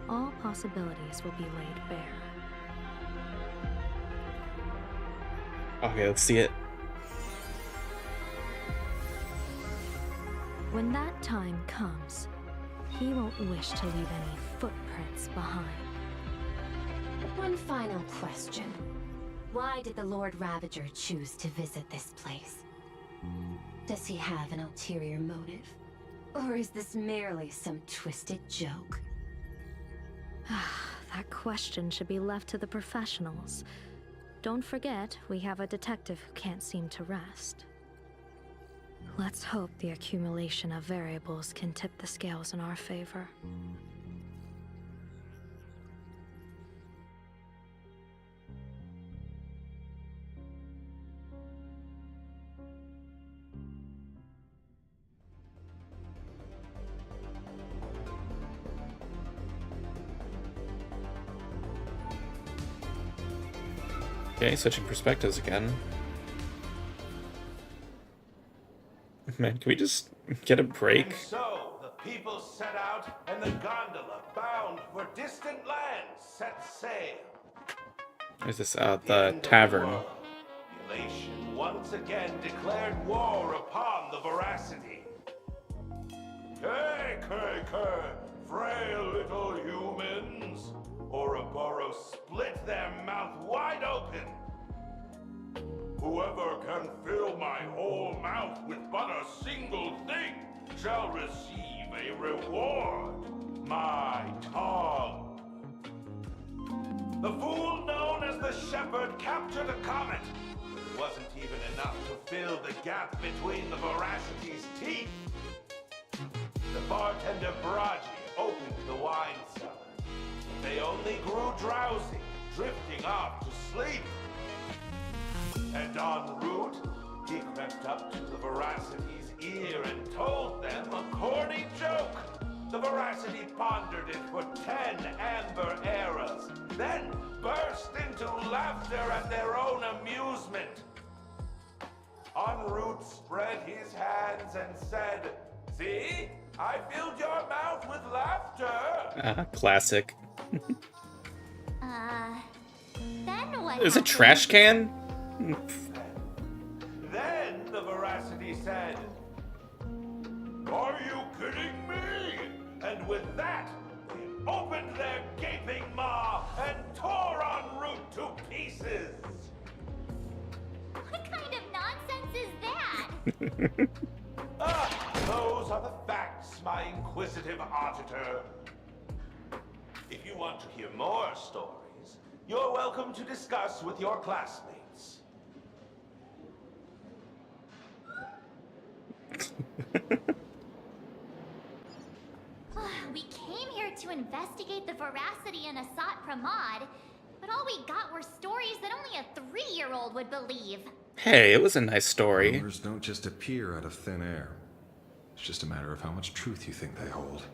all possibilities will be laid bare. Okay, let's see it. When that time comes, he won't wish to leave any footprints behind. One final question. Why did the Lord Ravager choose to visit this place? Does he have an ulterior motive? Or is this merely some twisted joke? That question should be left to the professionals. Don't forget, we have a detective who can't seem to rest. Let's hope the accumulation of variables can tip the scales in our favor. Okay, switching perspectives again. Man, can we just get a break? And so the people set out, and the gondola, bound for distant lands, set sail. Is this the tavern? Elation once again declared war upon the Veracity. Frail little humans. Ouroboros split their mouth wide open. Whoever can fill my whole mouth with but a single thing shall receive a reward. My tongue. The fool known as the Shepherd captured a comet. It wasn't even enough to fill the gap between the Veracity's teeth. The bartender Baraji opened the wine cellar. They only grew drowsy, drifting off to sleep. And en route, he crept up to the Veracity's ear and told them a corny joke. The Veracity pondered it for 10 amber eras, then burst into laughter at their own amusement. En route spread his hands and said, "See? I filled your mouth with laughter." Classic. Then what There's a happened? trash can? Then the Veracity said, "Are you kidding me?" And with that, they opened their gaping maw and tore en route to pieces. What kind of nonsense is that? Those are the facts, my inquisitive auditor. If you want to hear more stories, you're welcome to discuss with your classmates. We came here to investigate the Veracity and Asat Pramod, but all we got were stories that only a 3-year-old would believe. Hey, it was a nice story. Rumors don't just appear out of thin air. It's just a matter of how much truth you think they hold.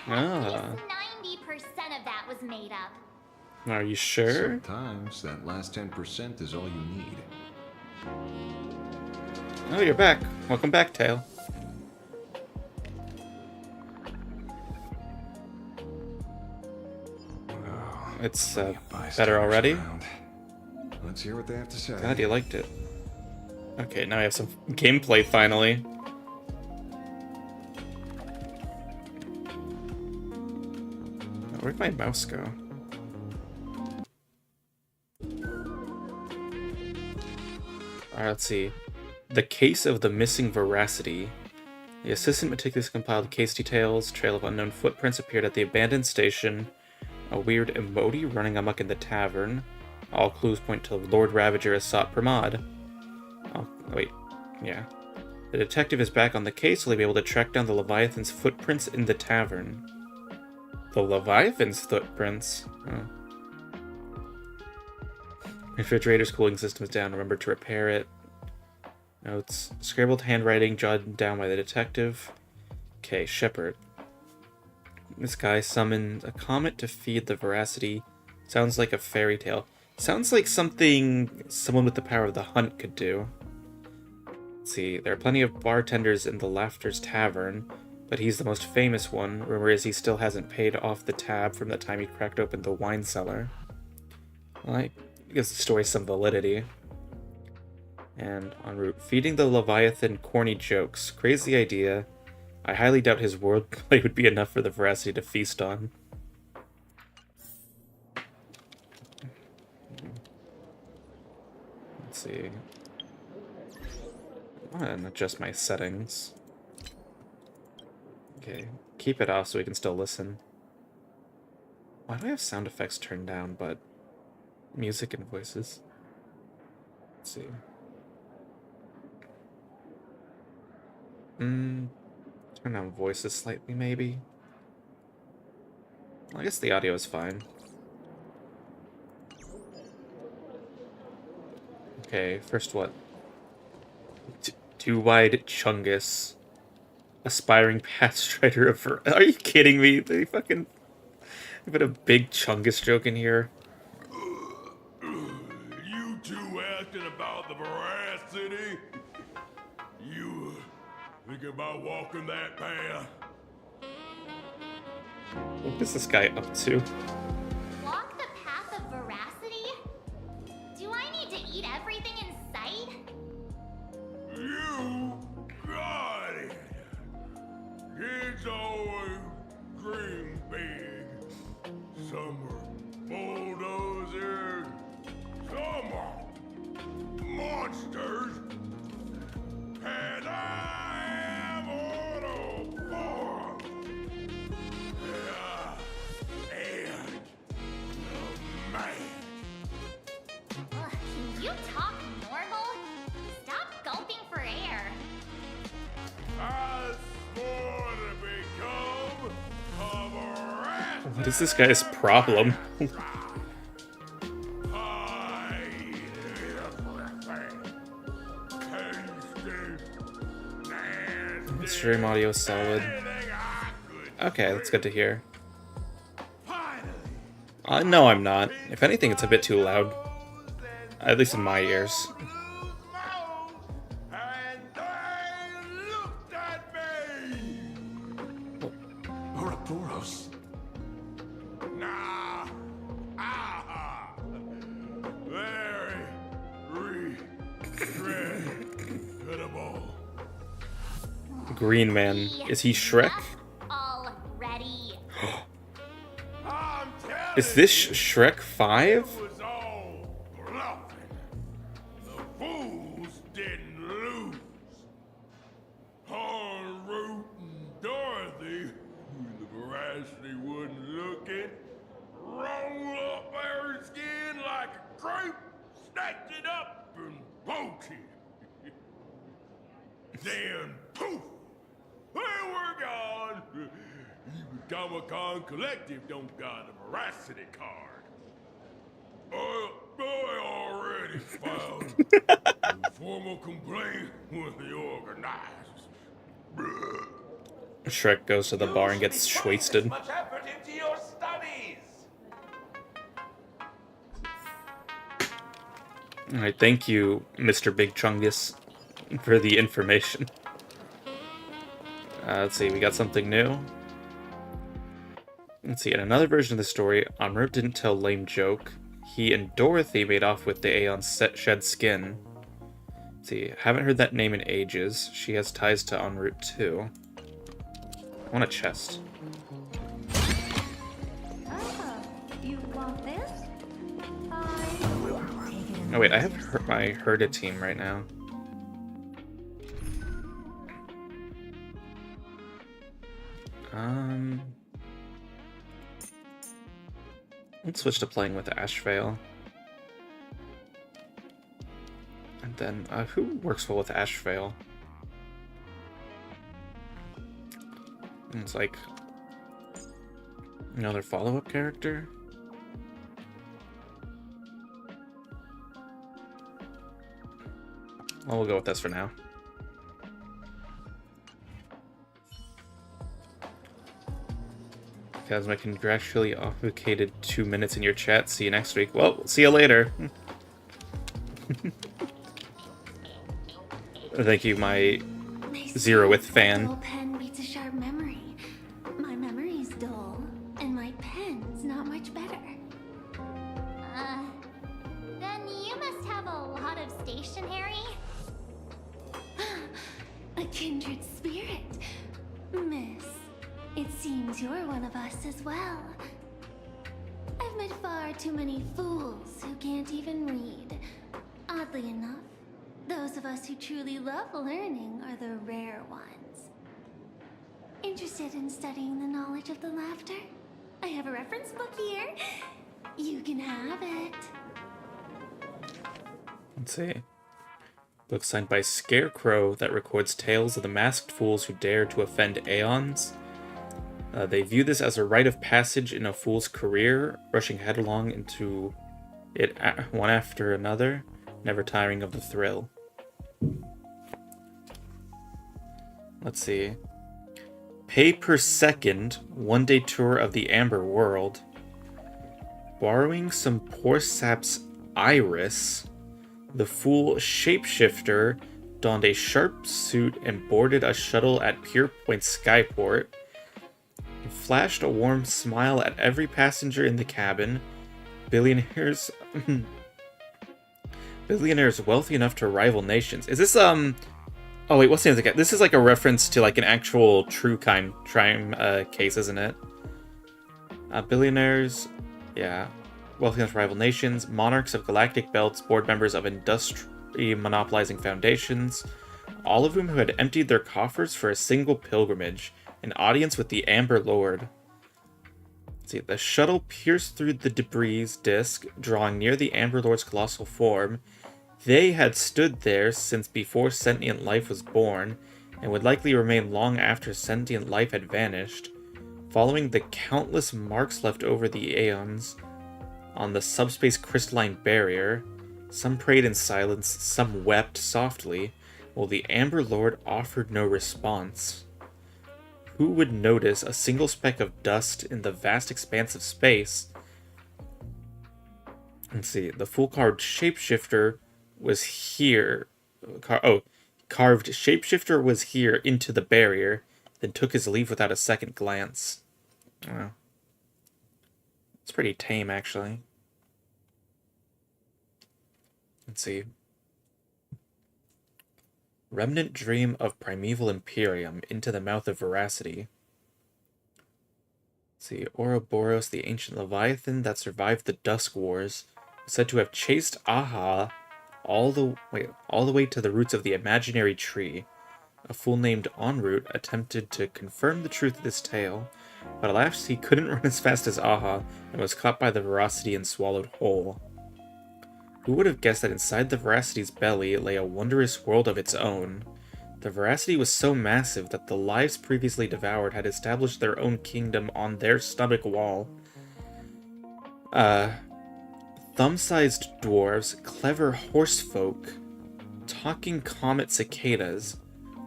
At least 90% of that was made up. Are you sure? Sometimes that last 10% is all you need. Oh, you're back. Welcome back, Tail. It's better already? Let's hear what they have to say. Glad you liked it. Okay, now we have some gameplay finally. Where'd my mouse go? Alright, let's see. The case of the missing veracity. The assistant meticulously compiled case details. Trail of unknown footprints appeared at the abandoned station. A weird emoji running amok in the tavern. All clues point to Lord Ravager as sought Pramod. Oh, wait. Yeah. The detective is back on the case, so he'll be able to track down the Leviathan's footprints in the tavern. The Leviathan's footprints? Oh. Refrigerator's cooling system is down. Remember to repair it. Notes. Scribbled handwriting jotted down by the detective. Okay, Shepard. This guy summoned a comet to feed the veracity. Sounds like a fairy tale. Sounds like something someone with the power of the hunt could do. Let's see, there are plenty of bartenders in the Laughter's Tavern, but he's the most famous one. Rumor is he still hasn't paid off the tab from the time he cracked open the wine cellar. Well, I guess the story has some validity. And en route, feeding the Leviathan corny jokes. Crazy idea. I highly doubt his wordplay would be enough for the veracity to feast on. Let's see. I want to adjust my settings. Okay, keep it off so we can still listen. Why do I have sound effects turned down, but music and voices? Let's see. Turn down voices slightly, maybe? Well, I guess the audio is fine. Okay, first what? Two-wide Chungus. Aspiring past strider of... Are you kidding me? They fucking... put a big Chungus joke in here. You two asking about the veracity? You thinking about walking that path? What is this guy up to? Walk the path of veracity? Do I need to eat everything in sight? You got it. Kids always dream big. Some are bulldozers, some are monsters, and I am on a farm. And a man. Ugh, can you talk normal? Stop gulping for air. I swore to become a veracity. What is this guy's problem? Stream audio is solid. Okay, that's good to hear. No, I'm not. If anything, it's a bit too loud. At least in my ears. Ouroboros. Nah. Ah. Very regrettable. Green Man. Is he Shrek? Already. Is this Shrek 5? The fools didn't lose. En route and Dorothy, when the veracity wasn't looking, roll up her skin like a crepe, snatched it up and poached it. Then poof, they were gone. Even Comic-Con Collective don't got a veracity card. I already filed a formal complaint with the organizers. Shrek goes to the bar and gets wasted. Much effort into your studies. Alright, thank you, Mr. Big Chungus, for the information. Let's see, we got something new. Let's see, in another version of the story, Amrit didn't tell lame joke. He and Dorothy made off with the Aeon's shed skin. Let's see, haven't heard that name in ages. She has ties to En route too. I want a chest. Want this? Oh wait, I have my Herda team right now. Let's switch to playing with Ashvale. And then, who works well with Ashvale? And it's like another follow-up character. Well, we'll go with this for now. Kazma, congratulations advocated 2 minutes in your chat. See you next week. Well, see you later. Thank you, my Zero with fan. Dull pen beats a sharp memory. My memory's dull, and my pen's not much better. Then you must have a lot of stationery? A kindred spirit. Miss, it seems you're one of us as well. I've met far too many fools who can't even read. Oddly enough, those of us who truly love learning are the rare ones. Interested in studying the knowledge of the laughter? I have a reference book here. You can have it. Let's see. Book signed by Scarecrow that records tales of the masked fools who dare to offend Aeons. They view this as a rite of passage in a fool's career, rushing headlong into it one after another, never tiring of the thrill. Let's see. Pay per second, 1-day tour of the Amber World. Borrowing some poor sap's iris, the fool shapeshifter donned a sharp suit and boarded a shuttle at Pierpoint Skyport. He flashed a warm smile at every passenger in the cabin. Billionaires wealthy enough to rival nations. Is this oh wait, what's the name of the guy? This is like a reference to like an actual true crime case, isn't it? Billionaires, yeah. Wealthy enough to rival nations, monarchs of galactic belts, board members of industry monopolizing foundations, all of whom who had emptied their coffers for a single pilgrimage, an audience with the Amber Lord. Let's see, the shuttle pierced through the debris disk, drawing near the Amber Lord's colossal form. They had stood there since before sentient life was born, and would likely remain long after sentient life had vanished, following the countless marks left over the aeons on the subspace crystalline barrier. Some prayed in silence, some wept softly, while the Amber Lord offered no response. Who would notice a single speck of dust in the vast expanse of space? Let's see, the full carved shapeshifter was here. Carved shapeshifter was here into the barrier, then took his leave without a second glance. Wow. It's pretty tame, actually. Let's see. Remnant dream of primeval Imperium into the mouth of veracity. Let's see. Ouroboros, the ancient Leviathan that survived the Dusk Wars, was said to have chased Aha all the way to the roots of the imaginary tree. A fool named Enroute attempted to confirm the truth of this tale, but alas, he couldn't run as fast as Aha and was caught by the Veracity and swallowed whole. Who would have guessed that inside the Veracity's belly lay a wondrous world of its own? The Veracity was so massive that the lives previously devoured had established their own kingdom on their stomach wall. Thumb-sized dwarves, clever horsefolk, talking comet cicadas.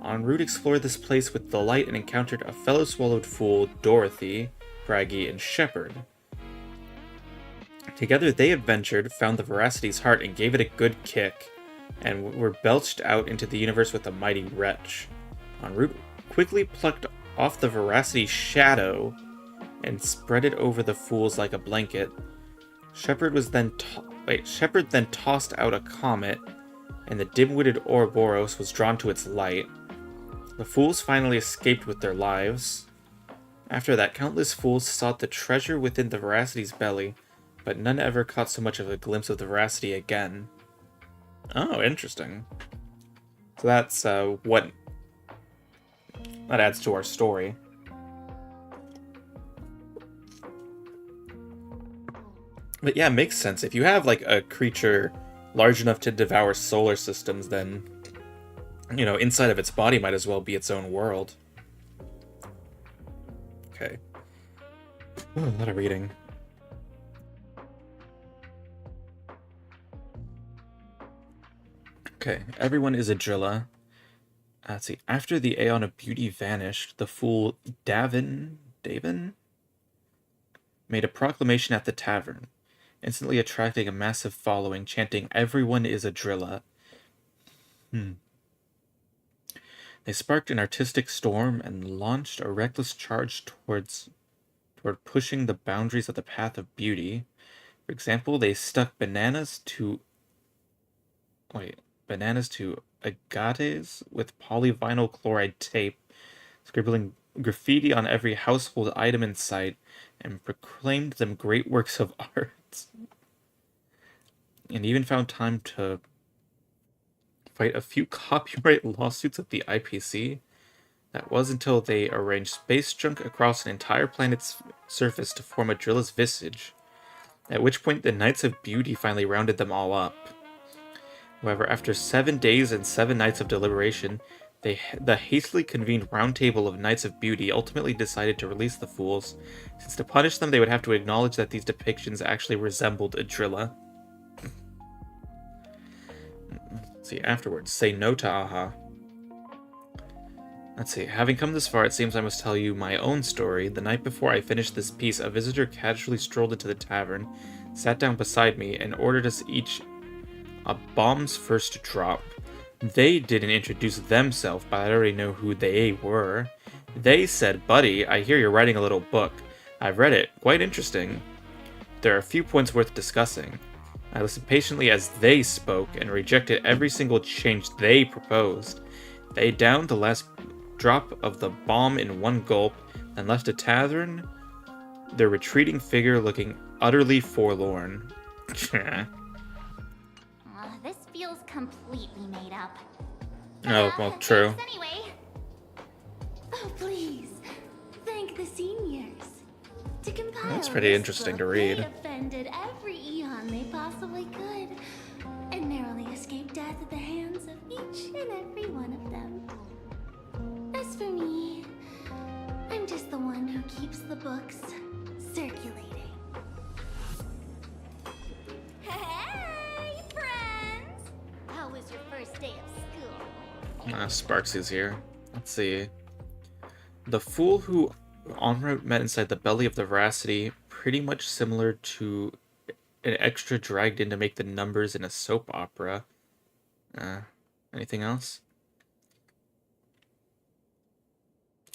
En route explored this place with delight and encountered a fellow swallowed fool, Dorothy, Braggy, and Shepard. Together they adventured, found the Veracity's heart, and gave it a good kick, and were belched out into the universe with a mighty wretch. En route quickly plucked off the Veracity's shadow and spread it over the fools like a blanket. Shepard then tossed out a comet, and the dim-witted Ouroboros was drawn to its light. The fools finally escaped with their lives. After that, countless fools sought the treasure within the Veracity's belly, but none ever caught so much of a glimpse of the veracity again. Oh, interesting. So that's what that adds to our story. But yeah, it makes sense. If you have like a creature large enough to devour solar systems, then, you know, inside of its body might as well be its own world. Okay. Ooh, a lot of reading. Okay, everyone is a Drilla. Let's see. After the Aeon of Beauty vanished, the fool Davin made a proclamation at the tavern, instantly attracting a massive following, chanting, "Everyone is a Drilla." They sparked an artistic storm and launched a reckless charge toward pushing the boundaries of the path of beauty. For example, they stuck bananas to agates with polyvinyl chloride tape, scribbling graffiti on every household item in sight, and proclaimed them great works of art. And even found time to fight a few copyright lawsuits at the IPC. That was until they arranged space junk across an entire planet's surface to form a Drilla's visage, at which point the Knights of Beauty finally rounded them all up. However, after 7 days and 7 nights of deliberation, the hastily convened Round Table of Knights of Beauty ultimately decided to release the fools, since to punish them they would have to acknowledge that these depictions actually resembled a Drilla. Let's see, afterwards, say no to Aha. Let's see, having come this far, it seems I must tell you my own story. The night before I finished this piece, a visitor casually strolled into the tavern, sat down beside me, and ordered us each a bomb's first drop. They didn't introduce themselves, but I already know who they were. They said, "Buddy, I hear you're writing a little book. I've read it. Quite interesting. There are a few points worth discussing." I listened patiently as they spoke and rejected every single change they proposed. They downed the last drop of the bomb in one gulp, then left the tavern, their retreating figure looking utterly forlorn. This feels completely made up. Oh, well, true. Thanks anyway. Oh, please. Thank the seniors. To compile That's pretty this interesting to book, read. They offended every eon they possibly could, and narrowly escaped death at the hands of each and every one of them. As for me, I'm just the one who keeps the books circulating. Hey, friends! How was your first day of school? Sparksy's here. Let's see. The fool who en route met inside the belly of the veracity, pretty much similar to an extra dragged in to make the numbers in a soap opera. Anything else?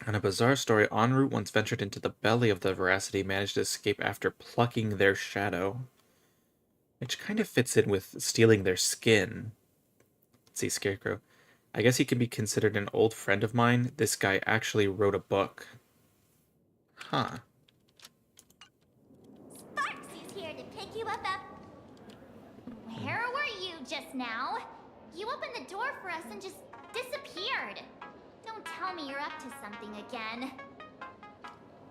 On a bizarre story, en route once ventured into the belly of the veracity, managed to escape after plucking their shadow. Which kind of fits in with stealing their skin. Let's see, Scarecrow. I guess he can be considered an old friend of mine. This guy actually wrote a book. Huh. Sparksy's here to pick you up. Where were you just now? You opened the door for us and just disappeared. Don't tell me you're up to something again.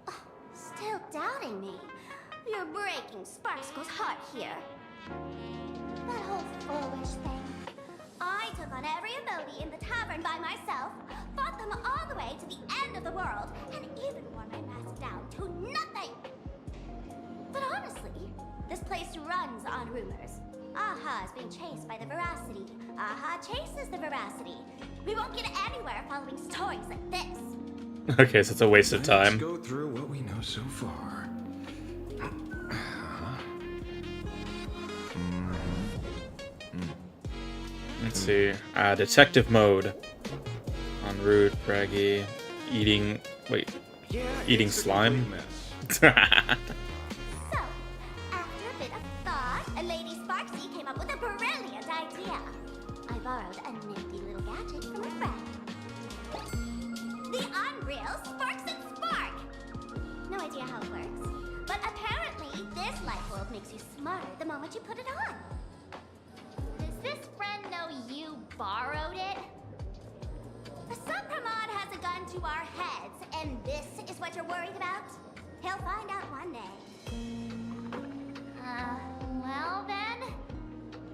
Oh, still doubting me? You're breaking Sparkle's heart here. That whole foolish thing. I took on every emoji in the tavern by myself, fought them all the way to the end of the world, and even wore my mask down to nothing. But honestly, this place runs on rumors. Aha is being chased by the veracity. Aha chases the veracity. We won't get anywhere following stories like this. Okay, so it's a waste of time. Let's go through what we know so far. Let's see. Detective mode. En route, braggy, eating. Wait. Eating slime? So, after a bit of thought, Lady Sparksy came up with a brilliant idea. I borrowed a nifty little gadget from a friend. The Unreal Sparks and Spark! No idea how it works, but apparently this this light bulb makes you smarter the moment you put it on. Does this friend know you borrowed it? Assad Pramod has a gun to our heads, and this is what you're worried about? He'll find out one day. Well then,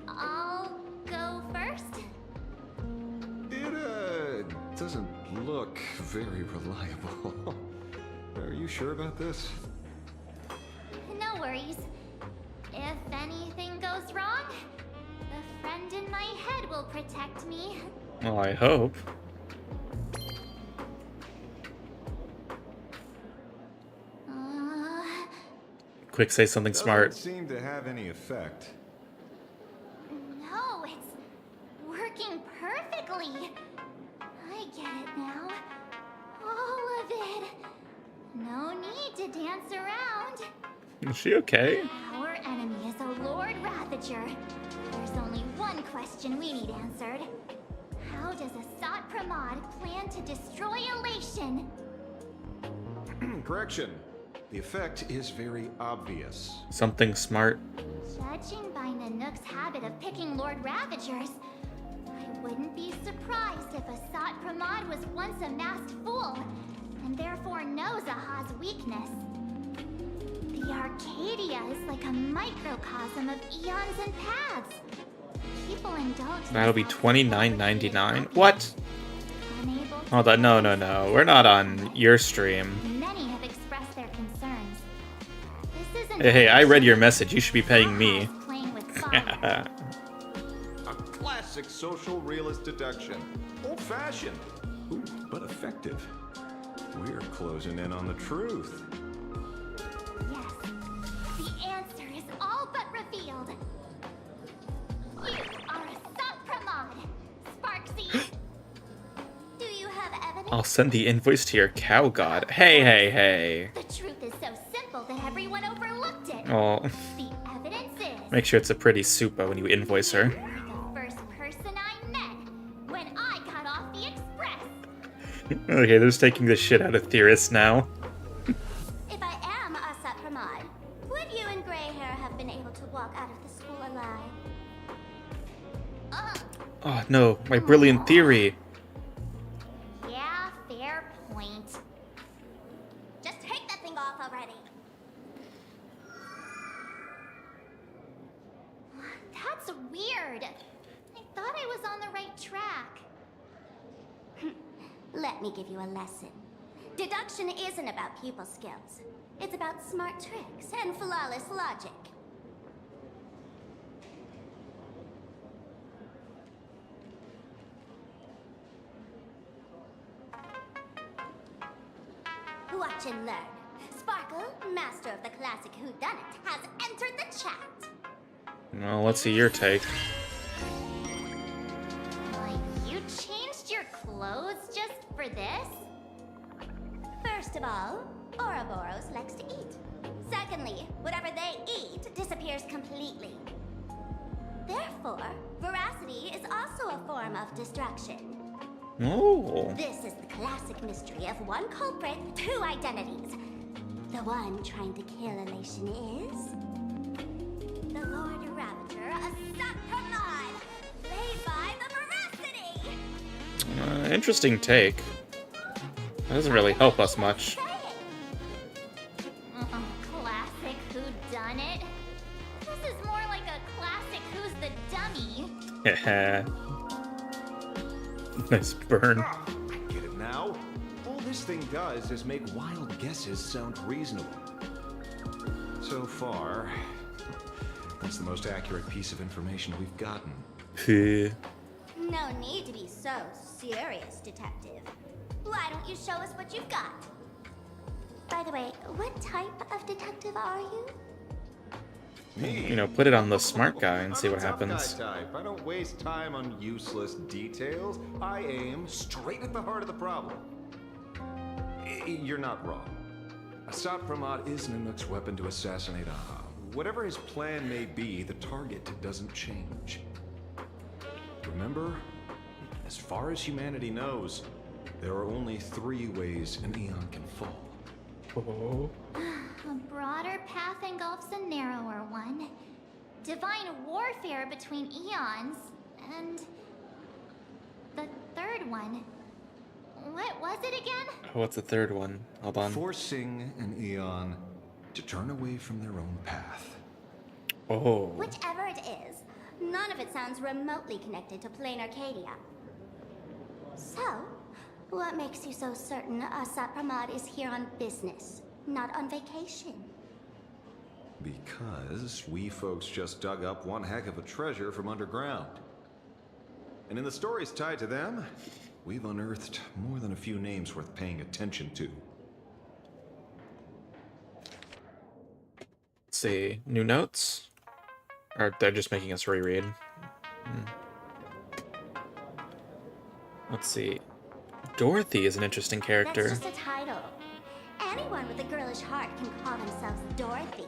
I'll go first. It, doesn't look very reliable. Are you sure about this? No worries. If anything goes wrong, the friend in my head will protect me. Well, I hope. Quick, say something smart. Doesn't seem to have any effect. No, it's working perfectly. I get it now. All of it. No need to dance around. Is she okay? Our enemy is a Lord Ravager. There's only one question we need answered. How does Assad Pramod plan to destroy Elation? Correction. The effect is very obvious. Something smart. Judging by Nanook's habit of picking Lord Ravagers, I wouldn't be surprised if Assad Pramod was once a masked fool, and therefore knows Aha's weakness. The Arcadia is like a microcosm of eons and paths. People indulge. That'll be $29.99. What? Hold on, no. We're not on your stream. Many have expressed their concerns. This isn't Hey, I read your message. You should be paying me. playing with fire. A classic social realist deduction. Old-fashioned. Ooh, but effective. We're closing in on the truth. Yes, the answer is all but revealed. You are Assad Pramod, Sparksy. Do you have evidence? I'll send the invoice to your cow god. Hey. The truth is so simple that everyone overlooked it. Oh, The evidence is make sure it's a pretty soupa when you invoice her. the first person I met when I got off the express. Okay, they're just taking the shit out of theorists now. If I am Assad Pramod, would you and Grey Hair have been able to walk out of the school alive? Oh no, my brilliant theory. Yeah, fair point. Just take that thing off already. That's weird. I thought I was on the right track. Let me give you a lesson. Deduction isn't about pupil skills. It's about smart tricks and flawless logic. Watch and learn. Sparkle, master of the classic whodunit, has entered the chat. Well, let's see your take. Like, you changed your clothes just for this? First of all, Ouroboros likes to eat. Secondly, whatever they eat disappears completely. Therefore, veracity is also a form of destruction. Oh. This is the classic mystery of one culprit, two identities. The one trying to kill Elation is the Lord Ravager, Assad Pramod, played by the veracity. Interesting take. That doesn't really help us much. Classic whodunit. This is more like a classic Who's the Dummy. Heh. Nice burn. I get it now. All this thing does is make wild guesses sound reasonable. So far, that's the most accurate piece of information we've gotten. No need to be so serious, detective. Why don't you show us what you've got? By the way, what type of detective are you? Me? You know, put it on the smart guy and see I'm what a tough happens. guy type. I don't waste time on useless details. I aim straight at the heart of the problem. You're not wrong. Assad Pramod is Nanook's weapon to assassinate Aha. Whatever his plan may be, the target doesn't change. Remember, as far as humanity knows, there are only 3 ways an Eon can fall. Oh. A broader path engulfs a narrower one. Divine warfare between eons, and the third one. What was it again? What's the third one? Hold on. Forcing an eon to turn away from their own path. Oh. Whichever it is, none of it sounds remotely connected to Plain Arcadia. So, what makes you so certain Asat Pramod is here on business, not on vacation? Because we folks just dug up one heck of a treasure from underground. And in the stories tied to them, we've unearthed more than a few names worth paying attention to. Let's see. New notes? Or they're just making us reread. Let's see. Dorothy is an interesting character. That's just a title. Anyone with a girlish heart can call themselves Dorothy.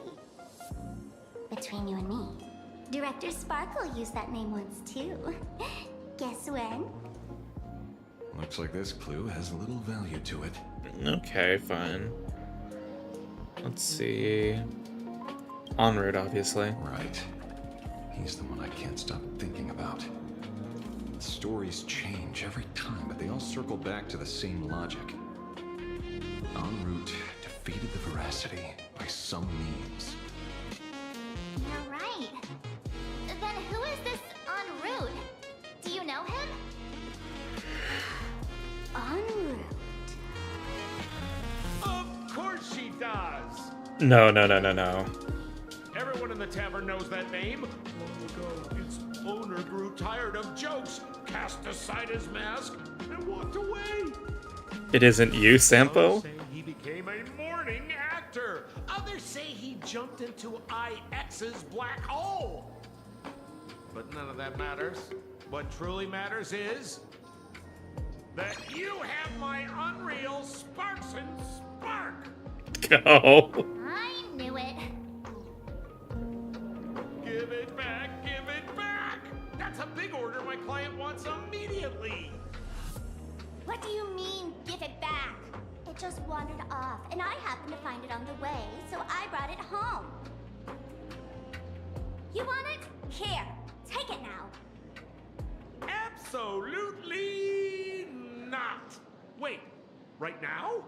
Between you and me, Director Sparkle used that name once too. Guess when? Looks like this clue has little value to it. Okay, fine. Let's see. En route, obviously. Right. He's the one I can't stop thinking about. Stories change every time, but they all circle back to the same logic. En route defeated the Veracity by some means. You're right. Then who is this en route? Do you know him? En route. Of course she does! No. Everyone in the tavern knows that name. Long ago, its owner grew tired of jokes, cast aside his mask, and walked away. It isn't you, Sampo? Some say he became a morning actor. Others say he jumped into IX's black hole. But none of that matters. What truly matters is that you have my unreal Sparks and Spark. Go. I knew it. Give it back, give it back! That's a big order my client wants immediately! What do you mean, give it back? It just wandered off, and I happened to find it on the way, so I brought it home. You want it? Here, take it now. Absolutely not! Wait, right now?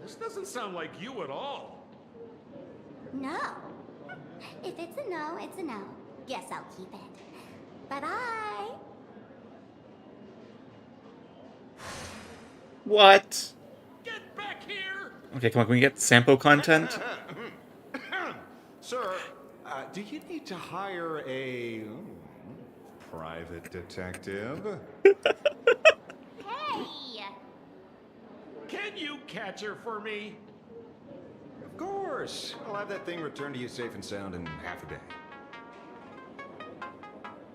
This doesn't sound like you at all. No. If it's a no, it's a no. Guess I'll keep it. Bye-bye. What? Get back here! Okay, come on, can we get Sampo content? Sir, do you need to hire a private detective? Hey! Can you catch her for me? Of course. I'll have that thing returned to you safe and sound in half a day.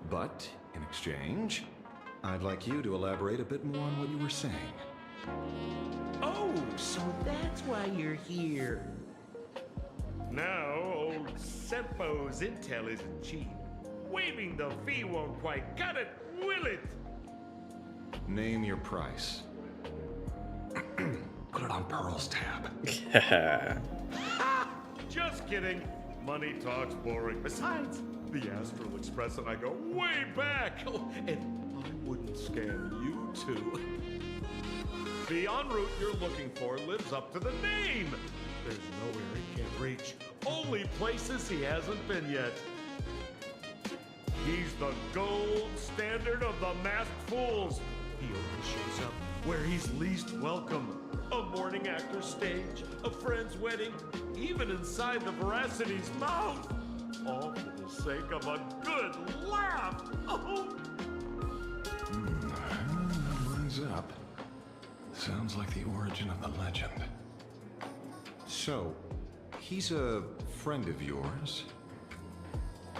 But, in exchange, I'd like you to elaborate a bit more on what you were saying. Oh, so that's why you're here. Now, old Sempo's intel isn't cheap. Waiving the fee won't quite cut it, will it? Name your price. Put it on Pearl's tab. Just kidding. Money talks boring. Besides, the Astral Express and I go way back. Oh, and I wouldn't scam you two. The en route you're looking for lives up to the name. There's nowhere he can't reach. Only places he hasn't been yet. He's the gold standard of the masked fools. He only shows up where he's least welcome. A morning actor's stage, a friend's wedding, even inside the Veracity's mouth. All for the sake of a good laugh. Oh. That lines up. Sounds like the origin of the legend. So, he's a friend of yours?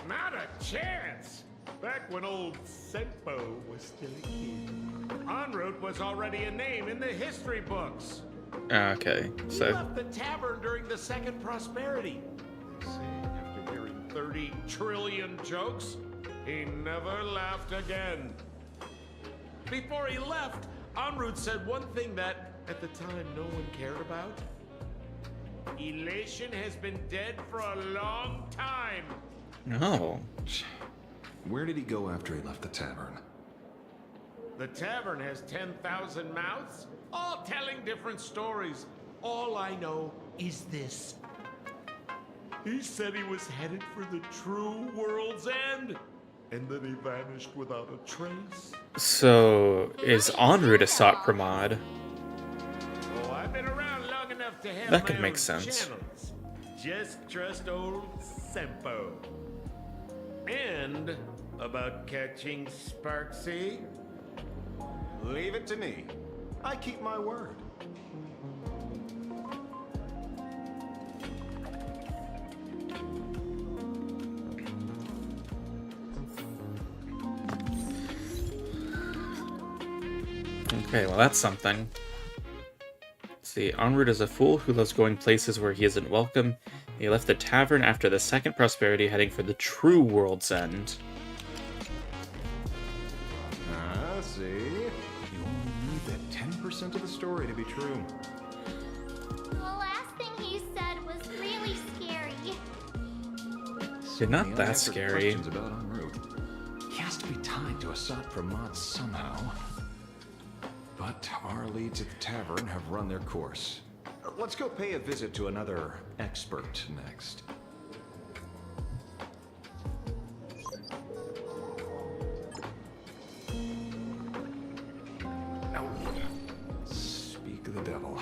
Not a chance! Back when old Sempo was still a kid, En route was already a name in the history books. Okay, He so left the tavern during the Second Prosperity. They say after hearing 30 trillion jokes, he never laughed again. Before he left, En route said one thing that, at the time, no one cared about. Elation has been dead for a long time. No. Where did he go after he left the tavern? The tavern has 10,000 mouths, all telling different stories. All I know is this. He said he was headed for the true world's end, and then he vanished without a trace. So, is en route a SOT Pramod? Oh, I've been around long enough to have That could my make own sense. channels. Just trust old Sempo. And about catching Sparksy? Leave it to me. I keep my word. Okay, well that's something. Let's see, en route is a fool who loves going places where he isn't welcome. He left the tavern after the second prosperity, heading for the true world's end. Ah, see? You only need that 10% of the story to be true. The last thing he said was really scary. You're not Many that unanswered scary. questions about en route. He has to be tied to a SOT Pramod somehow. But our leads at the tavern have run their course. Let's go pay a visit to another expert next. Speak of the devil.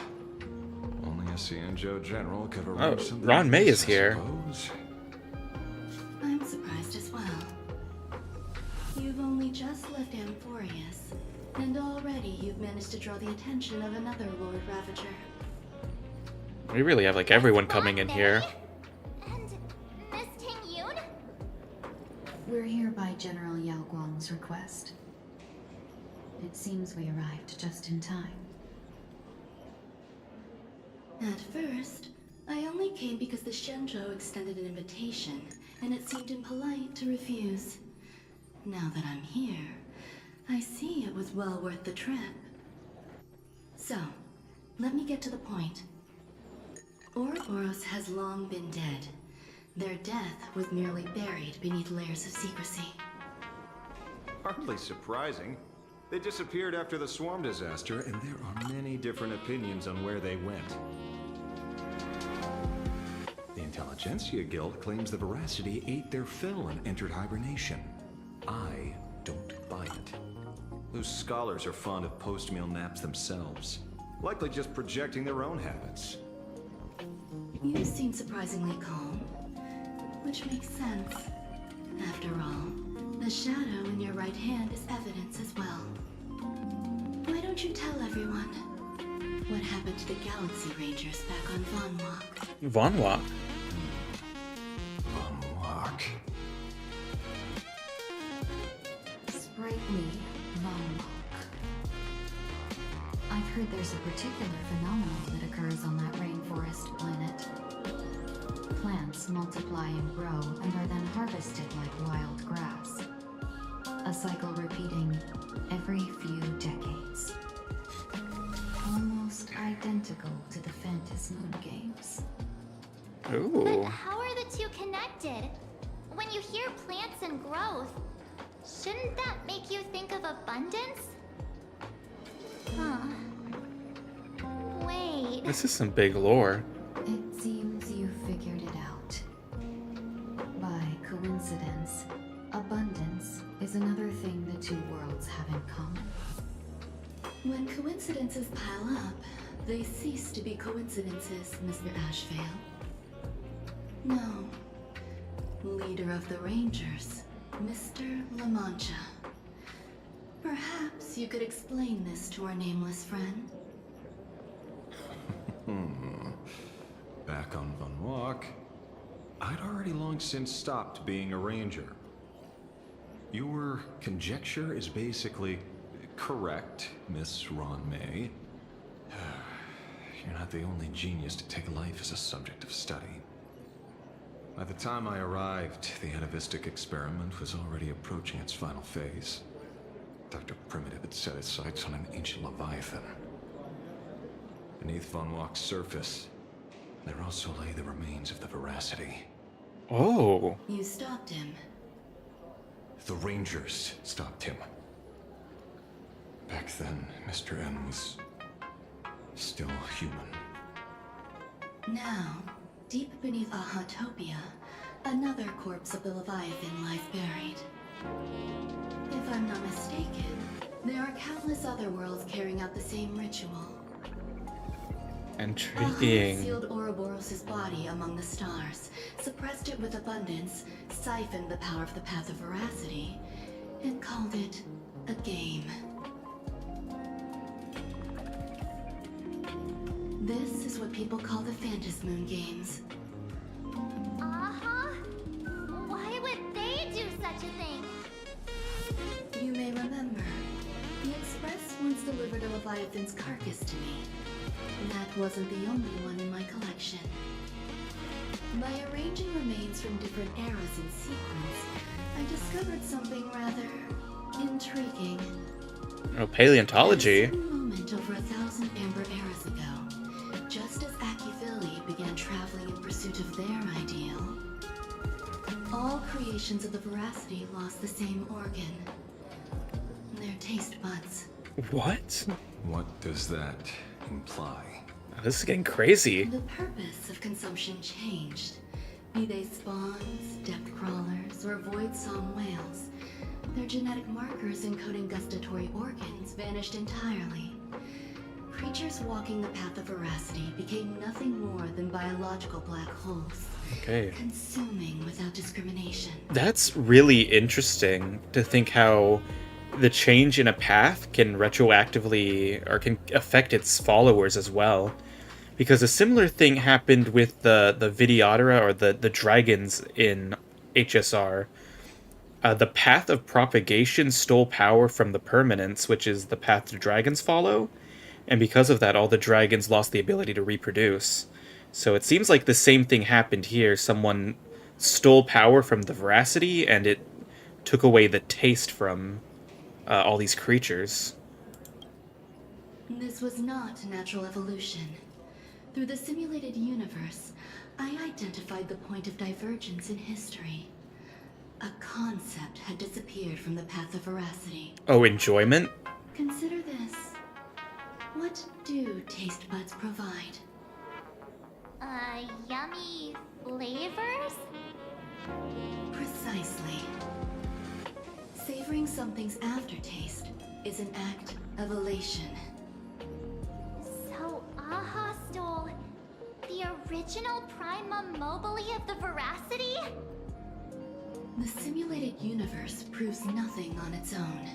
Only a Cianjo General could arrange something Ron like May this, is I here. suppose. I'm surprised as well. You've only just left Amphorius, and already you've managed to draw the attention of another Lord Ravager. We really have like everyone coming in here. And Miss Ting Yoon? We're here by General Yao Guang's request. It seems we arrived just in time. At first, I only came because the Shenzhou extended an invitation, and it seemed impolite to refuse. Now that I'm here, I see it was well worth the trip. So, let me get to the point. Ouroboros has long been dead. Their death was merely buried beneath layers of secrecy. Hardly surprising. They disappeared after the swarm disaster, and there are many different opinions on where they went. The Intelligentsia Guild claims the Veracity ate their fill and entered hibernation. I don't buy it. Those scholars are fond of post-meal naps themselves, likely just projecting their own habits. You seem surprisingly calm, which makes sense. After all, the shadow in your right hand is evidence as well. Why don't you tell everyone what happened to the Galaxy Rangers back on Von Walk? Von Walk? Von Walk. Sprightly Von Walk. I've heard there's a particular phenomenon that occurs on that rainforest planet. Plants multiply and grow and are then harvested like wild grass. A cycle repeating every few decades. Almost identical to the Fantas Moon Games. Ooh. But how are the two connected? When you hear plants and growth, shouldn't that make you think of abundance? Huh. Wait. This is some big lore. It seems you figured it out. By coincidence, abundance is another thing the two worlds have in common. When coincidences pile up, they cease to be coincidences, Mr. Ashvale. No. Leader of the Rangers, Mr. La Mancha. Perhaps you could explain this to our nameless friend. Back on Von Walk, I'd already long since stopped being a ranger. Your conjecture is basically correct, Miss Ron May. You're not the only genius to take life as a subject of study. By the time I arrived, the atavistic experiment was already approaching its final phase. Dr. Primitive had set his sights on an ancient leviathan. Beneath Von Walk's surface, there also lay the remains of the Veracity. Oh. You stopped him. The Rangers stopped him. Back then, Mr. N was still human. Now, deep beneath Ahatopia, another corpse of the Leviathan lies buried. If I'm not mistaken, there are countless other worlds carrying out the same ritual. Intriguing. Sealed Ouroboros' body among the stars, suppressed it with abundance, siphoned the power of the Path of Veracity, and called it a game. This is what people call the Phantasmoon Games. Uh-huh. Why would they do such a thing? You may remember, the Express once delivered a Leviathan's carcass to me. That wasn't the only one in my collection. By arranging remains from different eras in sequence, I discovered something rather intriguing. Oh, paleontology. At a certain moment over 1,000 Amber eras ago, just as Akivili began traveling in pursuit of their ideal, all creations of the Veracity lost the same organ. Their taste buds. What? What does that imply? This is getting crazy. The purpose of consumption changed. Be they spawns, depth crawlers, or void song whales, their genetic markers encoding gustatory organs vanished entirely. Creatures walking the path of Veracity became nothing more than biological black holes. Okay. Consuming without discrimination. That's really interesting to think how the change in a path can retroactively or can affect its followers as well. Because a similar thing happened with the Videodara or the dragons in HSR. The path of propagation stole power from the permanence, which is the path the dragons follow. And because of that, all the dragons lost the ability to reproduce. So it seems like the same thing happened here. Someone stole power from the Veracity, and it took away the taste from all these creatures. This was not natural evolution. Through the simulated universe, I identified the point of divergence in history. A concept had disappeared from the path of Veracity. Oh, enjoyment? Consider this. What do taste buds provide? Yummy flavors? Precisely. Savoring something's aftertaste is an act of elation. So Aha stole the original Prima Mobile of the Veracity? The simulated universe proves nothing on its own,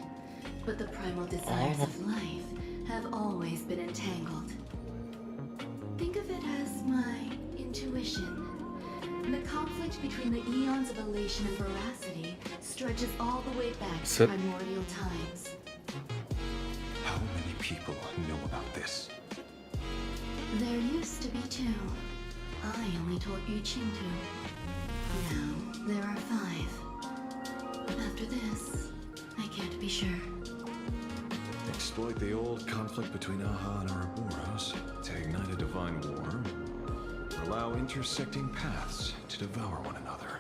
but the primal desires of life have always been entangled. Think of it as my intuition. The conflict between the eons of elation and Veracity stretches all the way back to primordial times. How many people know about this? There used to be 2. I only told Yuqing 2. Now, there are 5. After this, I can't be sure. Exploit the old conflict between Aha and Ouroboros to ignite a divine war, or allow intersecting paths to devour one another.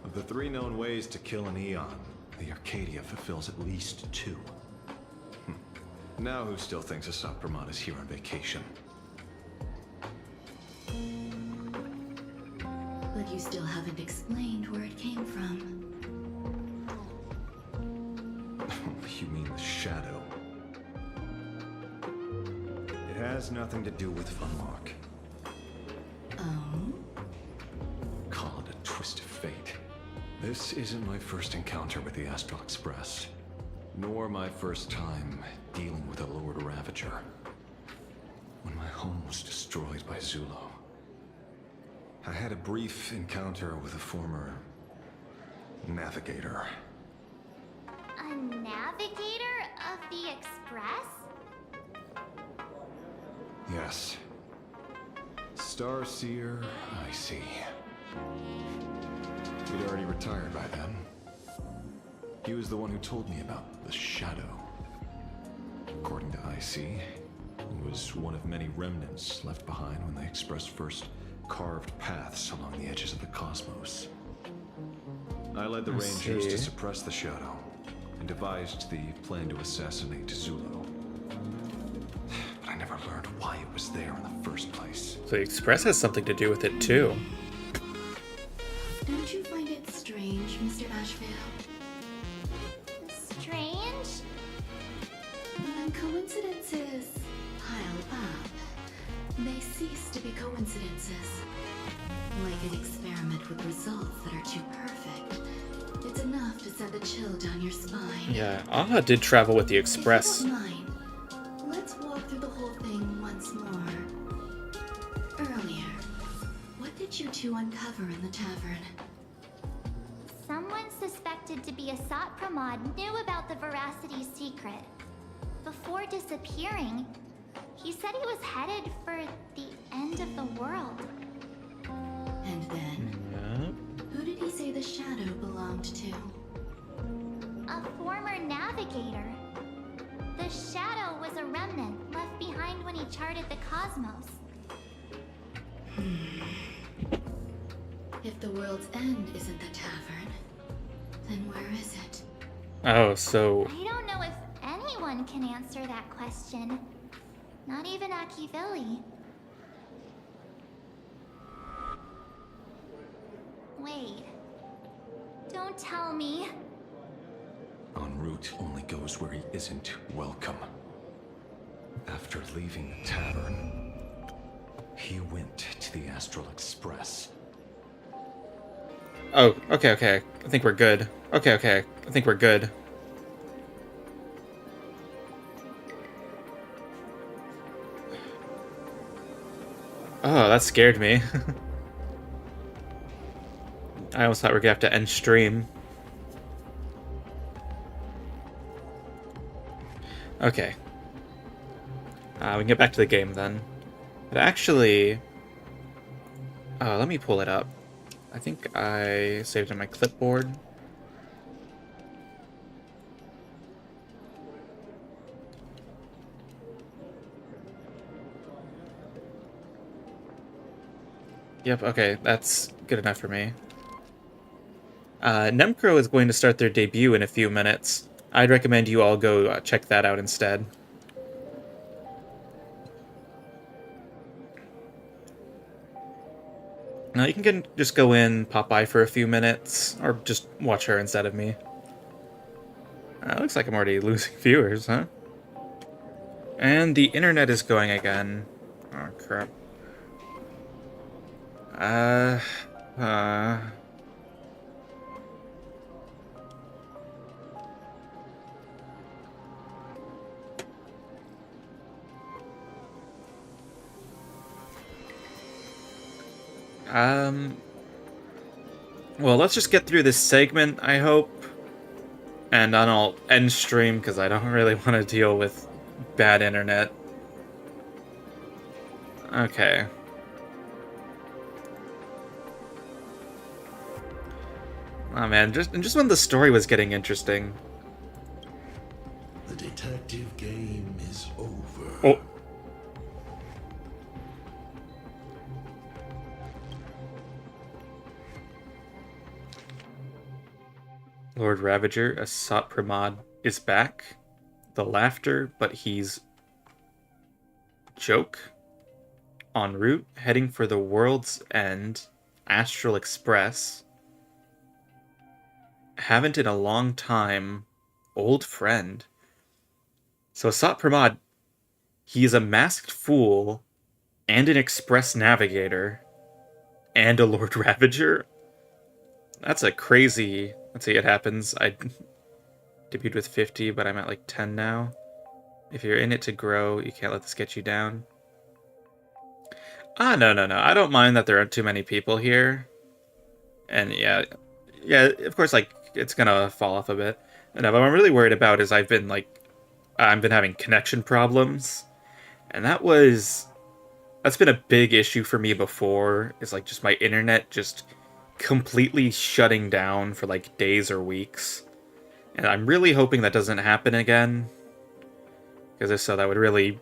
Of the 3 known ways to kill an Eon, the Arcadia fulfills at least 2. Now who still thinks Asapramon is here on vacation? But you still haven't explained where it came from. You mean the shadow? It has nothing to do with Funlock. Oh? Call it a twist of fate. This isn't my first encounter with the Astral Express, nor my first time dealing with a Lord Ravager. When my home was destroyed by Zulo, I had a brief encounter with a former navigator. A navigator of the Express? Yes. Starseer, I see. He'd already retired by then. He was the one who told me about the Shadow. According to IC, It was one of many remnants left behind when the Express first carved paths along the edges of the cosmos. I led the Rangers to suppress the Shadow and devised the plan to assassinate Zulu. But I never learned why it was there in the first place. So the Express has something to do with it too. Don't you find it strange, Mr. Ashvale? Strange? When coincidences pile up, they cease to be coincidences. Like an experiment with results that are too perfect. It's enough to send a chill down your spine. Yeah, Aha did travel with the Express. If you don't mind, let's walk through the whole thing once more. Earlier, what did you two uncover in the tavern? Someone suspected to be a Sot Pramod knew about the Veracity secret. Before disappearing, he said he was headed for the end of the world. And then? Who did he say the shadow belonged to? A former navigator. The shadow was a remnant left behind when he charted the cosmos. If the world's end isn't the tavern, then where is it? Oh, so... I don't know if anyone can answer that question. Not even Akivilli. Wait. Don't tell me. En route only goes where he isn't welcome. After leaving the tavern, he went to the Astral Express. Oh, okay. I think we're good. Okay. I think we're good. Oh, that scared me. I almost thought we were gonna have to end stream. Okay. We can get back to the game then. But actually... let me pull it up. I think I saved it on my clipboard. Yep, okay, that's good enough for me. Nemcro is going to start their debut in a few minutes. I'd recommend you all go check that out instead. Now you can just go in, pop by for a few minutes, or just watch her instead of me. Looks like I'm already losing viewers, huh? And the internet is going again. Oh, crap. Well, let's just get through this segment, I hope. And then I'll end stream, because I don't really want to deal with bad internet. Okay. Oh man, just when the story was getting interesting. The detective game is over. Oh. Lord Ravager, a Sot Pramod, is back. The laughter, but he's... joke? En route, heading for the world's end, Astral Express. Haven't in a long time, old friend. So Sot Pramod, he is a masked fool, and an express navigator, and a Lord Ravager. That's a crazy... Let's see, it happens. I debuted with 50, but I'm at like 10 now. If you're in it to grow, you can't let this get you down. No. I don't mind that there aren't too many people here. And yeah, of course, like, it's gonna fall off a bit. And what I'm really worried about is I've been having connection problems. And that's been a big issue for me before, is like just my internet just completely shutting down for like days or weeks. And I'm really hoping that doesn't happen again. Because if so, that would really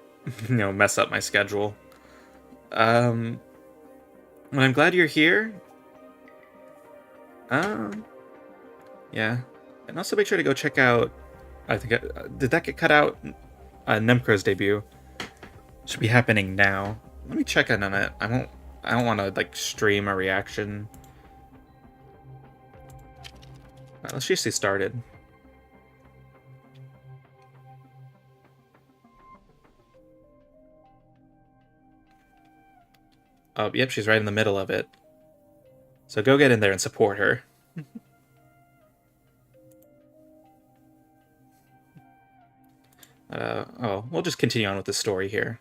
mess up my schedule. Well, I'm glad you're here. Yeah. And also make sure to go check out, I think, did that get cut out? Nemcro's debut. Should be happening now. Let me check in on it. I don't want to, like, stream a reaction. Let's just see started. Oh, yep, she's right in the middle of it. So go get in there and support her. Oh, we'll just continue on with the story here.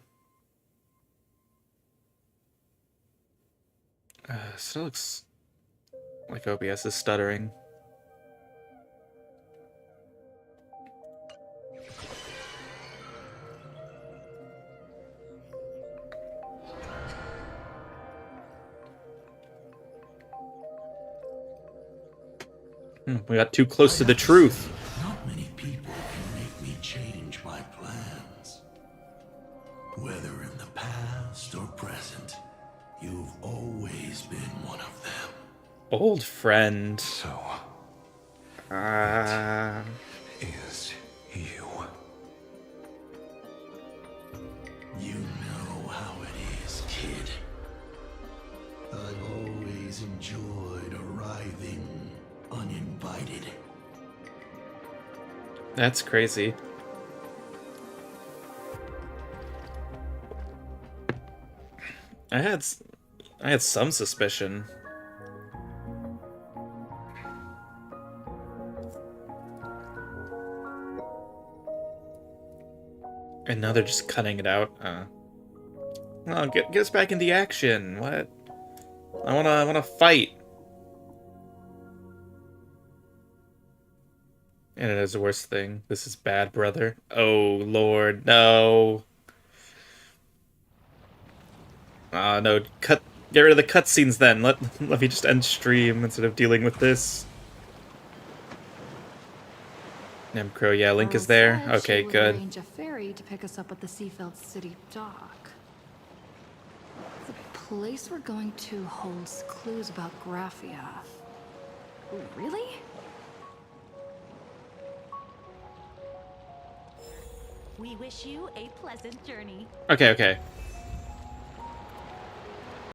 Still looks like OBS is stuttering. We got too close to the truth. Not many people can make me change my plans. Whether in the past or present, you've always been one of them. Old friend. So, is you? You know how it is, kid. I've always enjoyed arriving uninvited. That's crazy. I had some suspicion. And now they're just cutting it out. Well, get us back in the action. What? I wanna fight. And it is the worst thing. This is bad, brother. Oh Lord, no. No, get rid of the cutscenes then. Let me just end stream instead of dealing with this. Nemcro, yeah, Link is there. Okay, good. Arrange a ferry to pick us up at the Seafeld City dock. The place we're going to holds clues about Graphia. Really? We wish you a pleasant journey. Okay.